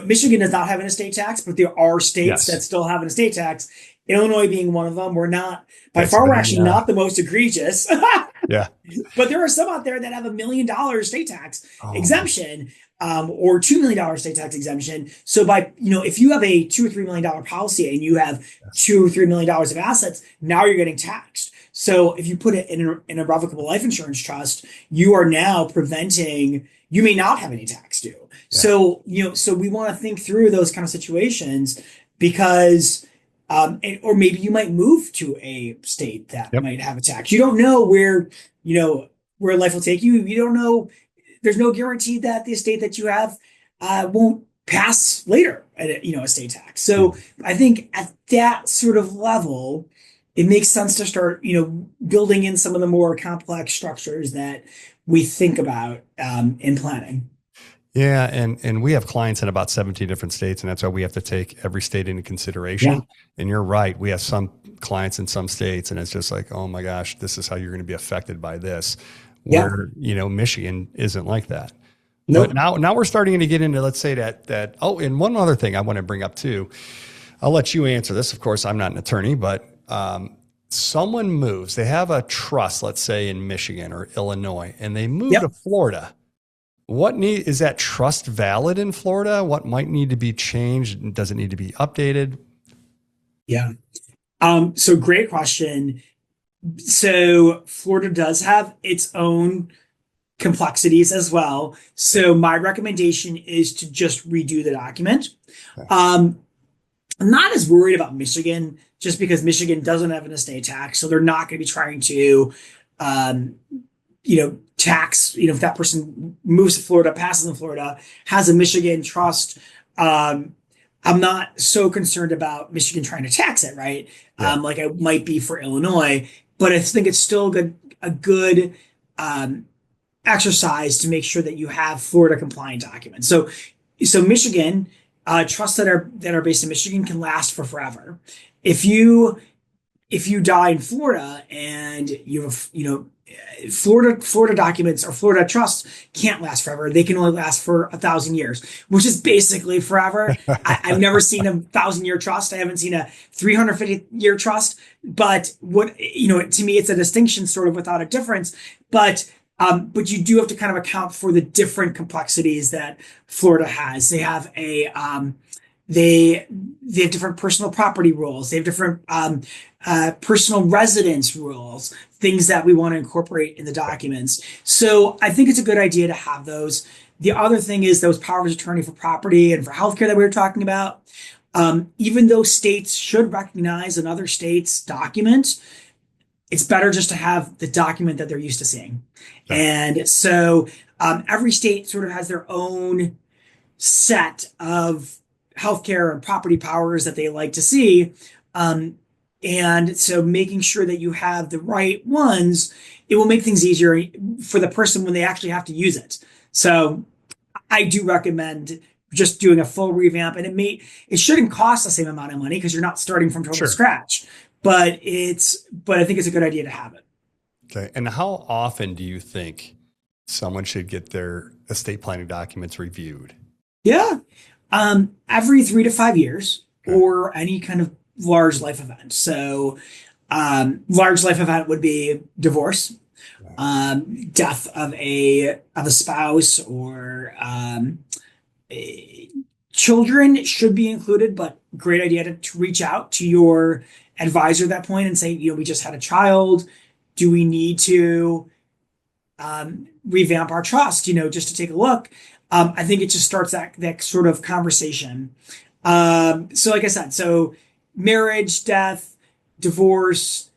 Michigan does not have an estate tax, but there are states that Yes. still have an estate tax. Illinois being one of them. We're not by far. We're actually Pennsylvania. not the most egregious, Yeah. but there are some out there that have $1 million estate tax Oh my. exemption, or $2 million estate tax exemption. So if you have a $2 or $3 million policy and you have Yes. $2 or $3 million of assets, now you're getting taxed. So if you put it in a revocable life insurance trust, you are now preventing. You may not have any tax due. Yeah. So we want to think through those kind of situations because, or maybe you might move to a state that Yep. might have a tax. You don't know where life will take you. You don't know. There's no guarantee that the estate that you have won't pass later at a state tax. So I think at that sort of level, it makes sense to start building in some of the more complex structures that we think about in planning. Yeah, and we have clients in about 17 different states, and that's why we have to take every state into consideration. Yeah. And you're right, we have some clients in some states, and it's just like, oh my gosh, this is how you're going to be affected by this. Yeah. Where Michigan isn't like that. Nope. But now we're starting to get into, let's say that. Oh, and one other thing I want to bring up too. I'll let you answer this. Of course, I'm not an attorney, but someone moves. They have a trust, let's say in Michigan or Illinois, and they move Yep. to Florida. Is that trust valid in Florida? What might need to be changed? Does it need to be updated? Yeah. So great question. So Florida does have its own complexities as well. So my recommendation is to just redo the document. Okay. I'm not as worried about Michigan just because Michigan doesn't have an estate tax. So they're not going to be trying to, tax, if that person moves to Florida, passes in Florida, has a Michigan trust. I'm not so concerned about Michigan trying to tax it, right? Yeah. Like I might be for Illinois, but I think it's still a good exercise to make sure that you have Florida compliant documents. So Michigan trusts that are based in Michigan can last for forever. If you die in Florida and you have Florida documents or Florida trusts can't last forever. They can only last for 1,000 years, which is basically forever. I've never seen a 1,000-year trust. I haven't seen a 350-year trust. But to me, it's a distinction sort of without a difference. But you do have to kind of account for the different complexities that Florida has. They have they have different personal property rules. They have different personal residence rules, things that we want to incorporate in the documents. So I think it's a good idea to have those. The other thing is those powers of attorney for property and for healthcare that we were talking about. Even though states should recognize another state's document, it's better just to have the document that they're used to seeing. Okay. And so every state sort of has their own set of healthcare and property powers that they like to see. Um, and so making sure that you have the right ones, it will make things easier for the person when they actually have to use it. So I do recommend just doing a full revamp, and it shouldn't cost the same amount of money because you're not starting from total Sure. scratch. But I think it's a good idea to have it. Okay. And how often do you think someone should get their estate planning documents reviewed? Yeah. Every 3 to 5 years Okay. or any kind of large life event. So, large life event would be divorce, death of a spouse, or children should be included, but great idea to reach out to your advisor at that point and say, we just had a child. Do we need to revamp our trust, just to take a look? I think it just starts that sort of conversation. So like I said, so marriage, death, divorce,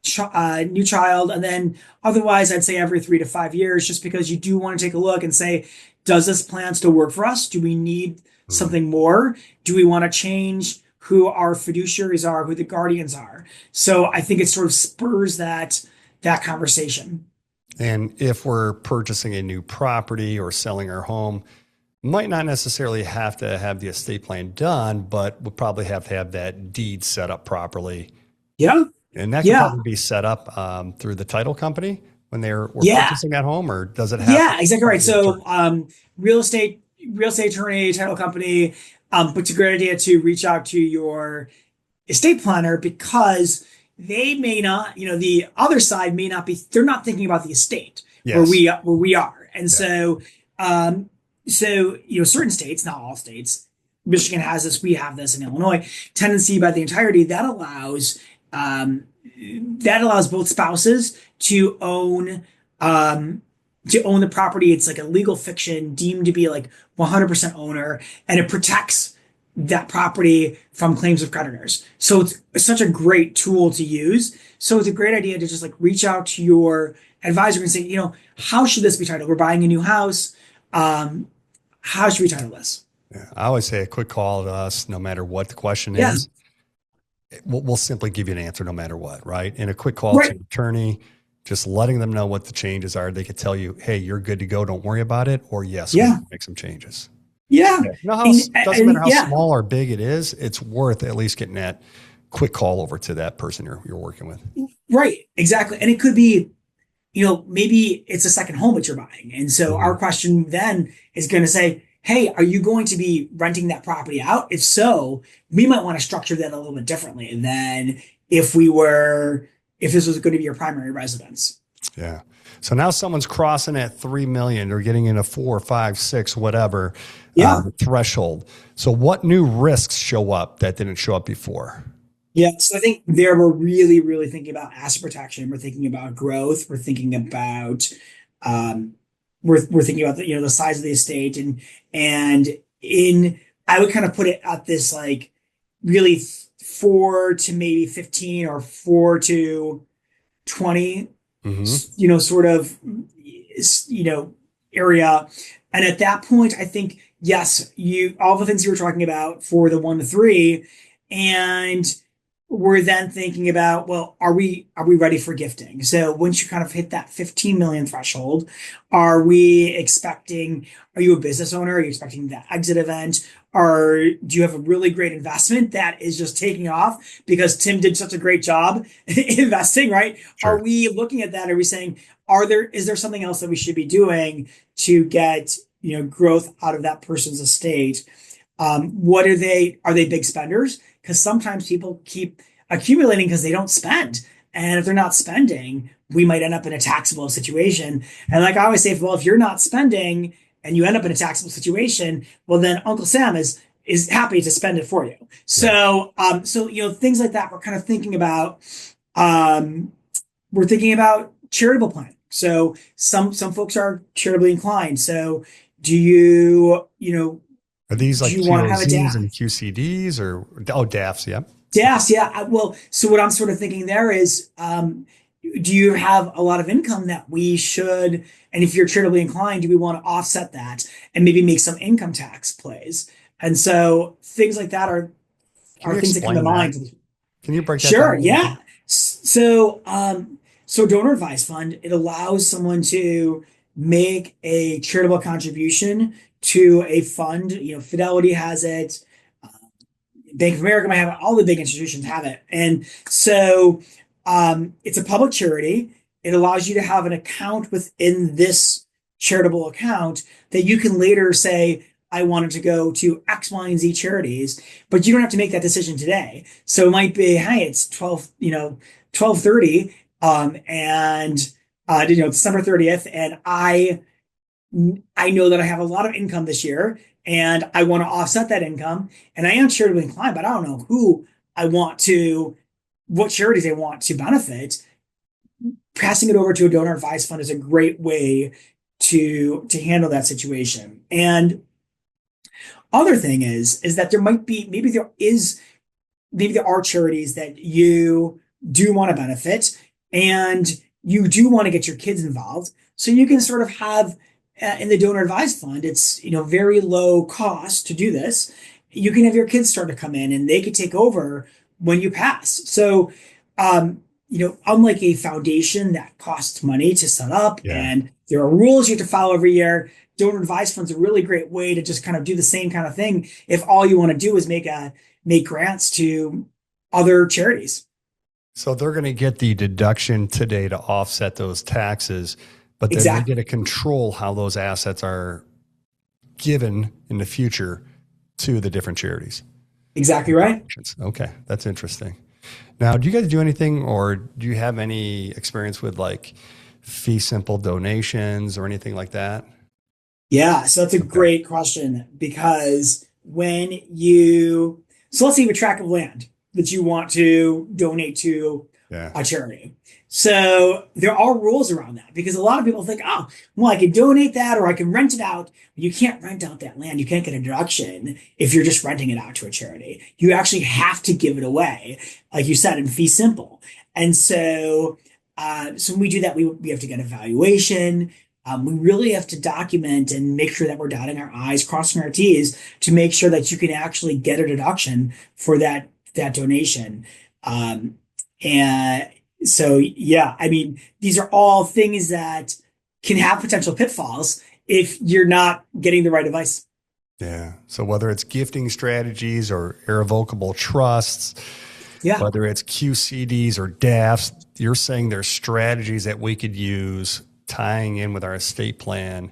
new child, and then otherwise I'd say every 3 to 5 years, just because you do want to take a look and say, does this plan still work for us? Do we need something more? Do we want to change who our fiduciaries are, who the guardians are? So I think it sort of spurs that conversation. And if we're purchasing a new property or selling our home, might not necessarily have to have the estate plan done, but we'll probably have to have that deed set up properly. Yeah. And that can probably be set up through the title company when we're purchasing that home, or does it have? Yeah, exactly right. So real estate attorney, title company, but it's a great idea to reach out to your estate planner, because they may not, the other side may not be, they're not thinking about the estate where we are. And so certain states, not all states, Michigan has this, we have this in Illinois, tenancy by the entirety, that allows both spouses to own the property. It's like a legal fiction deemed to be like 100% owner, and it protects that property from claims of creditors. So it's such a great tool to use. So it's a great idea to just like reach out to your advisor and say, how should this be titled? We're buying a new house. How should we title this? Yeah, I always say a quick call to us, no matter what the question is. We'll simply give you an answer no matter what, right? And a quick call to an attorney, just letting them know what the changes are. They could tell you, hey, you're good to go. Don't worry about it. Or yes, we can make some changes. Yeah. Doesn't matter how small or big it is. It's worth at least getting that quick call over to that person you're working with. Right. Exactly. And it could be, maybe it's a second home that you're buying. And so our question then is going to say, hey, are you going to be renting that property out? If so, we might want to structure that a little bit differently than if this was going to be your primary residence. Yeah. So now someone's crossing at 3 million or getting into 4, 5, 6, whatever threshold. So what new risks show up that didn't show up before? Yeah. So I think there we're really, really thinking about asset protection. We're thinking about growth. We're thinking about, we're thinking about the size of the estate, and I would kind of put it at this like really 4 to maybe 15 or 4 to 20, sort of, area. And at that point, I think, yes, all the things you were talking about for the 1 to 3, and we're then thinking about, well, are we ready for gifting? So once you kind of hit that 15 million threshold, are you a business owner? Are you expecting that exit event? Or do you have a really great investment that is just taking off because Tim did such a great job investing, right? Sure. Are we looking at that? Are we saying, is there something else that we should be doing to get, growth out of that person's estate? What are they big spenders? Because sometimes people keep accumulating because they don't spend. And if they're not spending, we might end up in a taxable situation. And like I always say, well, if you're not spending and you end up in a taxable situation, well, then Uncle Sam is happy to spend it for you. So, things like that, we're kind of thinking about, charitable planning. So some folks are charitably inclined. So do you, are these like QOZs and QCDs or DAFs? Yeah. Yes, yeah. Well, so what I'm sort of thinking there is, do you have a lot of income that we should, and if you're charitably inclined, do we want to offset that and maybe make some income tax plays? And so things like that Can are you things that come to explain that? mind. Can you break that down Sure, a little yeah. bit? So donor advised fund, it allows someone to make a charitable contribution to a fund. You know, Fidelity has it, uh, Bank of America might have it, all the big institutions have it. And so it's a public charity. It allows you to have an account within this charitable account that you can later say, I wanted to go to X, Y, and Z charities, but you don't have to make that decision today. So it might be, hey, it's 12:30, and December 30th, and I know that I have a lot of income this year and I want to offset that income. And I am charitably inclined, but I don't know I want to, what charities I want to benefit. Passing it over to a donor advised fund is a great way to handle that situation. And other thing is that there might be, maybe there are charities that you do want to benefit and you do want to get your kids involved. So you can sort of have in the donor advised fund, it's very low cost to do this. You can have your kids start to come in and they could take over when you pass. So unlike a foundation that costs money to set up Yeah. and there are rules you have to follow every year, donor advised funds a really great way to just kind of do the same kind of thing if all you want to do is make grants to other charities. So they're going to get the deduction today to offset those taxes, but then they get Exactly. to control how those assets are given in the future to the different charities. Exactly right. Okay, that's interesting. Now, do you guys do anything, or do you have any experience with like fee simple donations or anything like that? Yeah, so that's a Okay. great question because so let's say you have a tract of land that you want to donate to Yeah. a charity. So there are rules around that because a lot of people think, oh, well, I can donate that or I can rent it out. You can't rent out that land. You can't get a deduction if you're just renting it out to a charity. You actually have to give it away, like you said, in fee simple. And so when we do that, we have to get a valuation. We really have to document and make sure that we're dotting our I's, crossing our T's to make sure that you can actually get a deduction for that donation. Um, and so, yeah, I mean, these are all things that can have potential pitfalls if you're not getting the right advice. Yeah. So whether it's gifting strategies or irrevocable trusts, Yeah, whether it's QCDs or DAFs, you're saying there's strategies that we could use tying in with our estate plan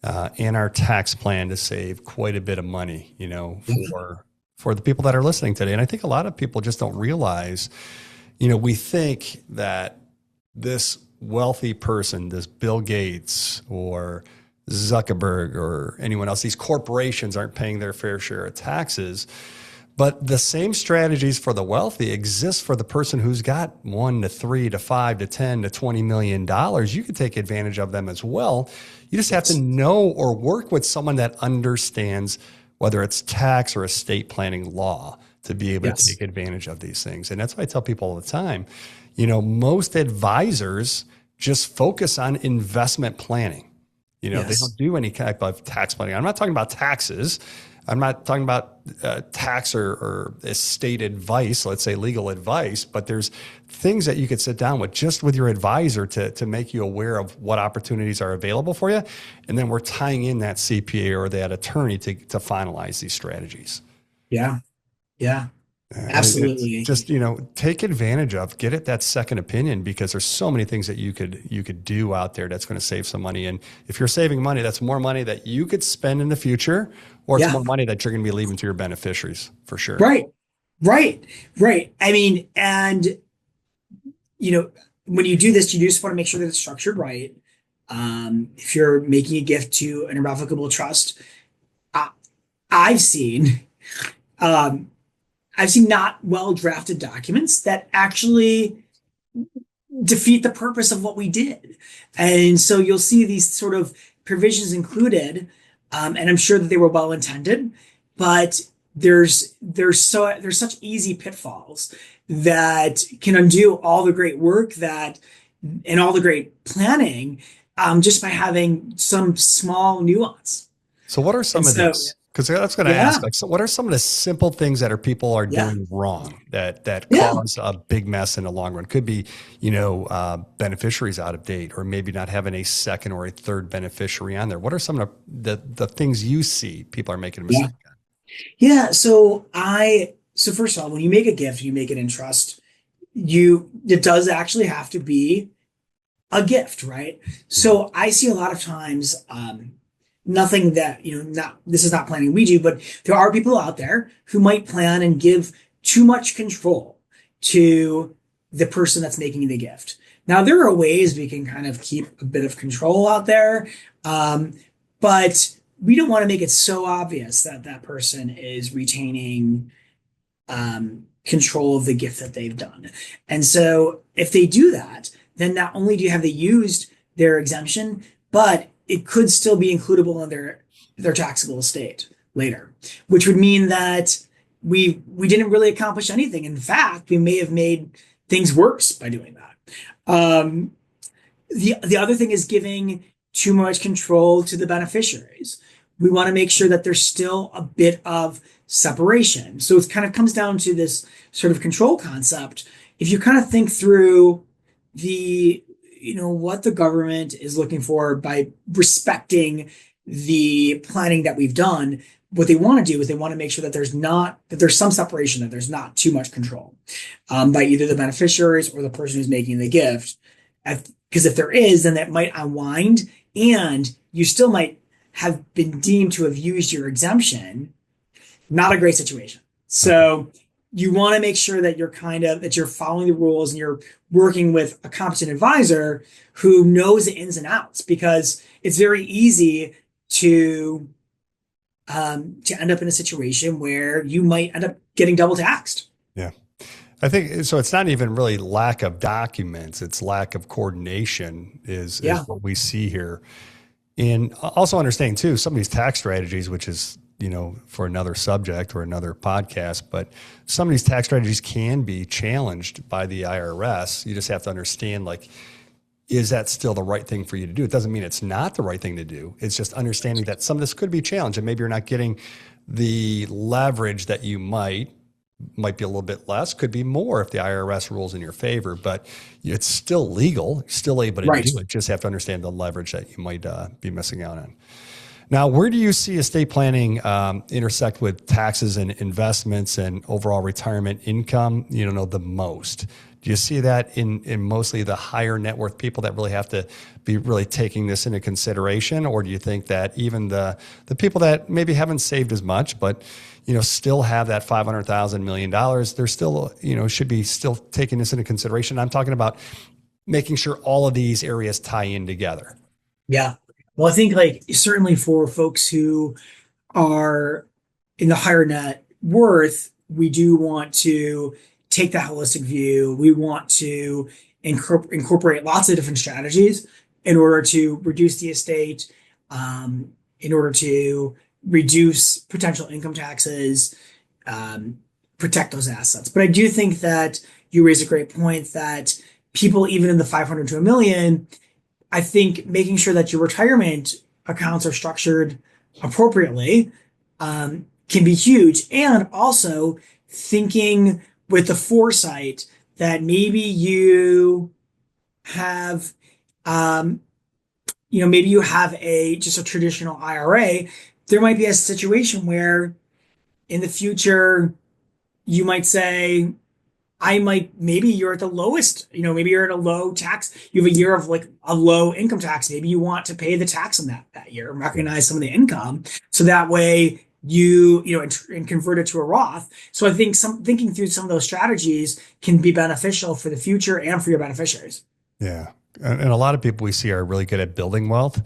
and our tax plan to save quite a bit of money, for the people that are listening today. And I think a lot of people just don't realize, we think that this wealthy person, this Bill Gates or Zuckerberg or anyone else, these corporations aren't paying their fair share of taxes. But the same strategies for the wealthy exist for the person who's got 1 to 3 to 5 to 10 to $20 million. You can take advantage of them as well. You just have to yes, know or work with someone that understands whether it's tax or estate planning law to be able to yes, take advantage of these things. And that's why I tell people all the time, most advisors just focus on investment planning. They yes, don't do any type of tax planning. I'm not talking about taxes. I'm not talking about tax or estate advice, let's say legal advice, but there's things that you could sit down with your advisor to make you aware of what opportunities are available for you. And then we're tying in that CPA or that attorney to finalize these strategies. yeah, yeah, And it's absolutely. just, take advantage of, get it that second opinion because there's so many things that you could do out there that's going to save some money. And if you're saving money, that's more money that you could spend in the future, or it's Yeah, more money that you're going to be leaving to your beneficiaries for sure. right, right, right. I mean, and you know, when you do this, you just want to make sure that it's structured right. If you're making a gift to an irrevocable trust, I, I've seen um, I've seen not well drafted documents that actually defeat the purpose of what we did. And so you'll see these sort of provisions included, and I'm sure that they were well intended, but there's such easy pitfalls that can undo all the great work that and all the great planning just by having some small nuance. So what are And some of so, these? Because that's going to yeah, ask, like, so what are some of the simple things that people are yeah, doing wrong that yeah. cause a big mess in the long run? Could be, beneficiaries out of date, or maybe not having a second or a third beneficiary on there. What are some of the things you see people are making a Yeah. mistake on? Yeah. So first of all, when you make a gift, you make it in trust. It does actually have to be a gift, right? Mhm. So I see a lot of times, nothing that, not, this is not planning we do, but there are people out there who might plan and give too much control to the person that's making the gift. Now, there are ways we can kind of keep a bit of control out there, um, but we don't want to make it so obvious that that person is retaining control of the gift that they've done. And so if they do that, then not only do you have they used their exemption, but it could still be includable in their taxable estate later, which would mean that we didn't really accomplish anything. In fact, we may have made things worse by doing that. The other thing is giving too much control to the beneficiaries. We want to make sure that there's still a bit of separation. So it kind of comes down to this sort of control concept. If you kind of think through the, what the government is looking for by respecting the planning that we've done, what they want to do is they want to make sure that there's some separation, that there's not too much control by either the beneficiaries or the person who's making the gift. Because if there is, then that might unwind, and you still might have been deemed to have used your exemption. Not a great situation. Okay. So you want to make sure that you're following the rules and you're working with a competent advisor who knows the ins and outs, because it's very easy to end up in a situation where you might end up getting double taxed. Yeah. I think so. It's not even really lack of documents; it's lack of coordination is Yeah. what we see here. And also understanding too some of these tax strategies, which is for another subject or another podcast, but some of these tax strategies can be challenged by the IRS. You just have to understand, like, is that still the right thing for you to do? It doesn't mean it's not the right thing to do. It's just understanding that some of this could be challenged, and maybe you're not getting the leverage that you might be a little bit less, could be more if the IRS rules in your favor, but it's still legal, still able to Right. do it. Just have to understand the leverage that you might be missing out on. Now, where do you see estate planning intersect with taxes and investments and overall retirement income, the most? Do you see that in mostly the higher net worth people that really have to be really taking this into consideration? Or do you think that even the people that maybe haven't saved as much, but still have that $500,000 million, they're still, should be still taking this into consideration? I'm talking about making sure all of these areas tie in together. Yeah. Well, I think like certainly for folks who are in the higher net worth, we do want to take that holistic view. We want to incorporate lots of different strategies in order to reduce the estate, in order to reduce potential income taxes, protect those assets. But I do think that you raise a great point that people, even in the 500 to a million, I think making sure that your retirement accounts are structured appropriately can be huge. And also thinking with the foresight that maybe you have, maybe you have just a traditional IRA. There might be a situation where in the future you might say, maybe you're at the lowest, maybe you're at a low tax. You have a year of like a low income tax. Maybe you want to pay the tax on that year and recognize some of the income. So that way and convert it to a Roth. So I think thinking through some of those strategies can be beneficial for the future and for your beneficiaries. Yeah. And a lot of people we see are really good at building wealth, but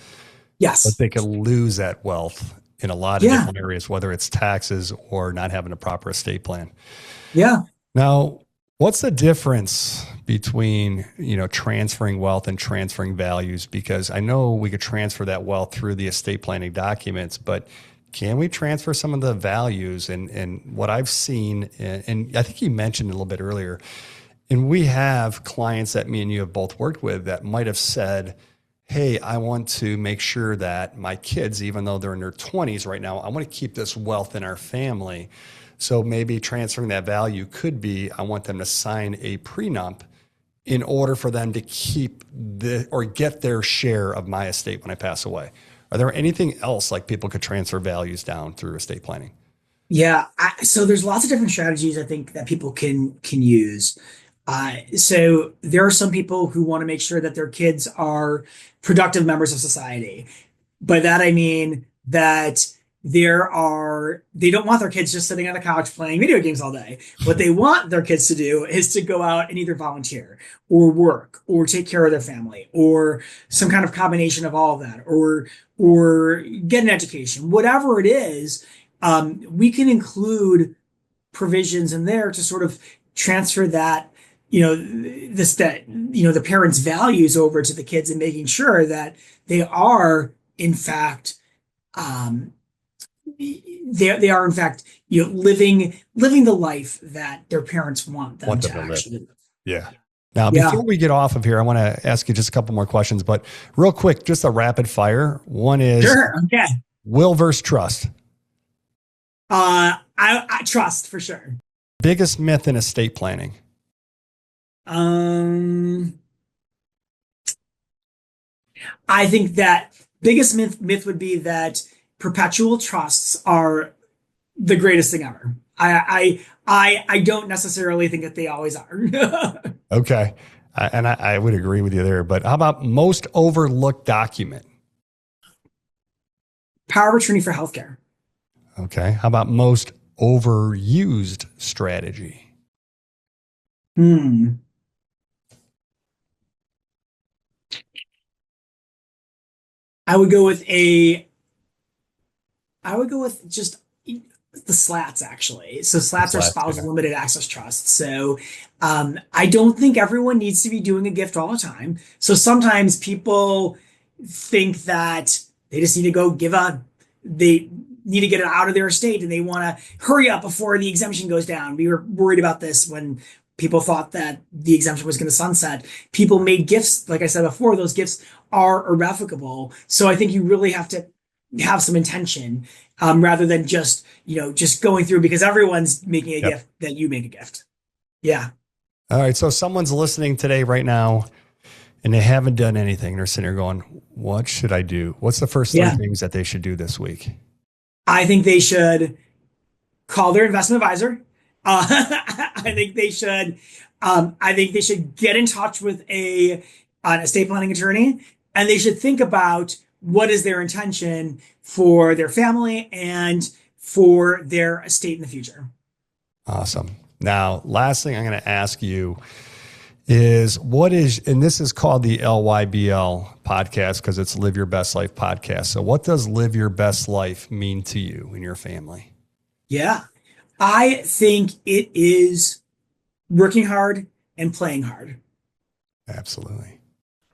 Yes. they can lose that wealth in a lot of Yeah. different areas, whether it's taxes or not having a proper estate plan. Yeah. Now, what's the difference between, transferring wealth and transferring values? Because I know we could transfer that wealth through the estate planning documents, but can we transfer some of the values and what I've seen? And I think you mentioned a little bit earlier, and we have clients that me and you have both worked with that might have said, hey, I want to make sure that my kids, even though they're in their 20s right now, I want to keep this wealth in our family. So maybe transferring that value could be, I want them to sign a prenup in order for them to keep or get their share of my estate when I pass away. Are there anything else like people could transfer values down through estate planning? Yeah, so there's lots of different strategies I think that people can use. So there are some people who want to make sure that their kids are productive members of society. By that I mean that they don't want their kids just sitting on the couch playing video games all day. What they want their kids to do is to go out and either volunteer or work or take care of their family or some kind of combination of all of that or get an education, whatever it is. We can include provisions in there to sort of transfer that, the parents' values over to the kids and making sure that they are in fact, they are in fact, living the life that their parents want them to actually live. Yeah. Now, before we get off of here, I want to ask you just a couple more questions, but real quick, just a rapid fire. One is sure. Okay. Will versus trust. I trust for sure. Biggest myth in estate planning. I think that biggest myth would be that perpetual trusts are the greatest thing ever. I don't necessarily think that they always are. Okay. I would agree with you there, but how about most overlooked document? Power of attorney for healthcare. Okay. How about most overused strategy? I would go with just the slats actually. So slats are spousal limited access trusts. So I don't think everyone needs to be doing a gift all the time. So sometimes people think that they just need to they need to get it out of their estate and they want to hurry up before the exemption goes down. We were worried about this when people thought that the exemption was going to sunset. People made gifts, like I said before, those gifts are irrevocable. So I think you really have to have some intention rather than just going through because everyone's making a gift that you make a gift. Yeah. All right. So someone's listening today right now and they haven't done anything. They're sitting there going, what should I do? What's the first three things that they should do this week? I think they should call their investment advisor. I think they should get in touch with an estate planning attorney, and they should think about what is their intention for their family and for their estate in the future. Awesome. Now, last thing I'm going to ask you is and this is called the LYBL podcast because it's Live Your Best Life podcast. So what does live your best life mean to you and your family? Yeah, I think it is working hard and playing hard. Absolutely.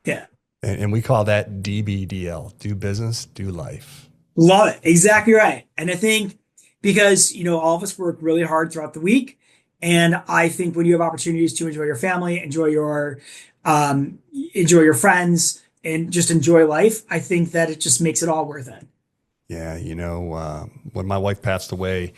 Yeah. And we call that DBDL, do business, do life. Love it. Exactly right. And I think because, all of us work really hard throughout the week. And I think when you have opportunities to enjoy your family, enjoy your friends, and just enjoy life, I think that it just makes it all worth it. Yeah. When my wife passed away,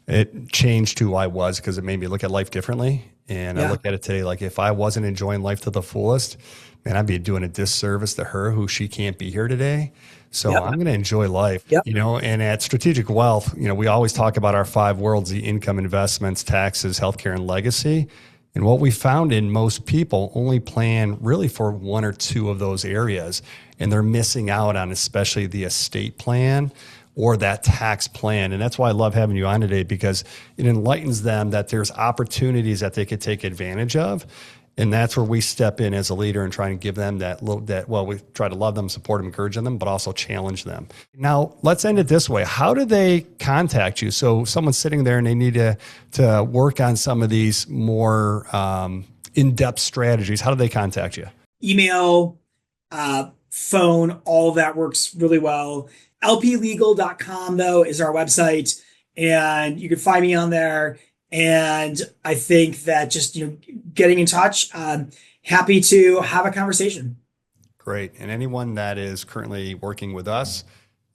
it changed who I was because it made me look at life differently. And I look at it today like if I wasn't enjoying life to the fullest, man, I'd be doing a disservice to her who she can't be here today. So I'm going to enjoy life, and at Strategic Wealth, we always talk about our 5 worlds, the income, investments, taxes, healthcare, and legacy. And what we found in most people only plan really for 1 or 2 of those areas. And they're missing out on especially the estate plan or that tax plan. And that's why I love having you on today because it enlightens them that there's opportunities that they could take advantage of. And that's where we step in as a leader and try and give them we try to love them, support them, encourage them, but also challenge them. Now, let's end it this way. How do they contact you? So someone's sitting there and they need to work on some of these more in-depth strategies. How do they contact you? Email, phone, all of that works really well. lplegal.com, though, is our website, and you can find me on there. And I think that just, getting in touch, happy to have a conversation. Great. And anyone that is currently working with us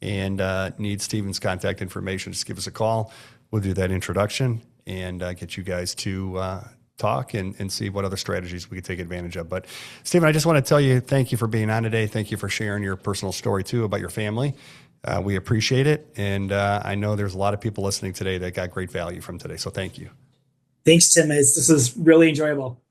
and needs Stephen's contact information, just give us a call. We'll do that introduction and get you guys to talk and see what other strategies we could take advantage of. But Stephen, I just want to tell you, thank you for being on today. Thank you for sharing your personal story too about your family. We appreciate it. And I know there's a lot of people listening today that got great value from today. So thank you. Thanks, Tim. This is really enjoyable.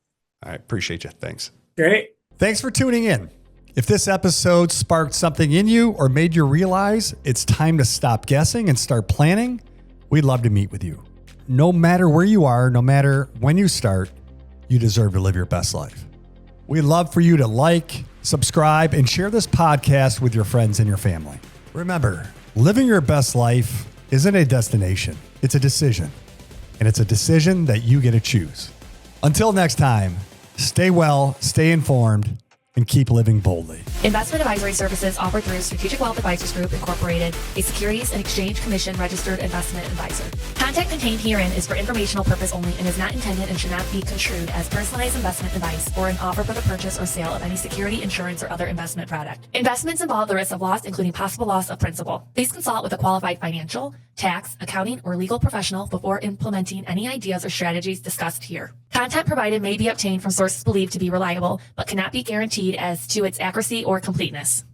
All right. Appreciate you. Thanks. Great. Thanks for tuning in. If this episode sparked something in you or made you realize it's time to stop guessing and start planning, we'd love to meet with you. No matter where you are, no matter when you start, you deserve to live your best life. We'd love for you to like, subscribe, and share this podcast with your friends and your family. Remember, living your best life isn't a destination, it's a decision. And it's a decision that you get to choose. Until next time, stay well, stay informed, and keep living boldly. Investment advisory services offered through Strategic Wealth Advisors Group, Incorporated, a Securities and Exchange Commission registered investment advisor. Content contained herein is for informational purpose only and is not intended and should not be construed as personalized investment advice or an offer for the purchase or sale of any security, insurance, or other investment product. Investments involve the risk of loss, including possible loss of principal. Please consult with a qualified financial, tax, accounting, or legal professional before implementing any ideas or strategies discussed here. Content provided may be obtained from sources believed to be reliable, but cannot be guaranteed as to its accuracy or completeness.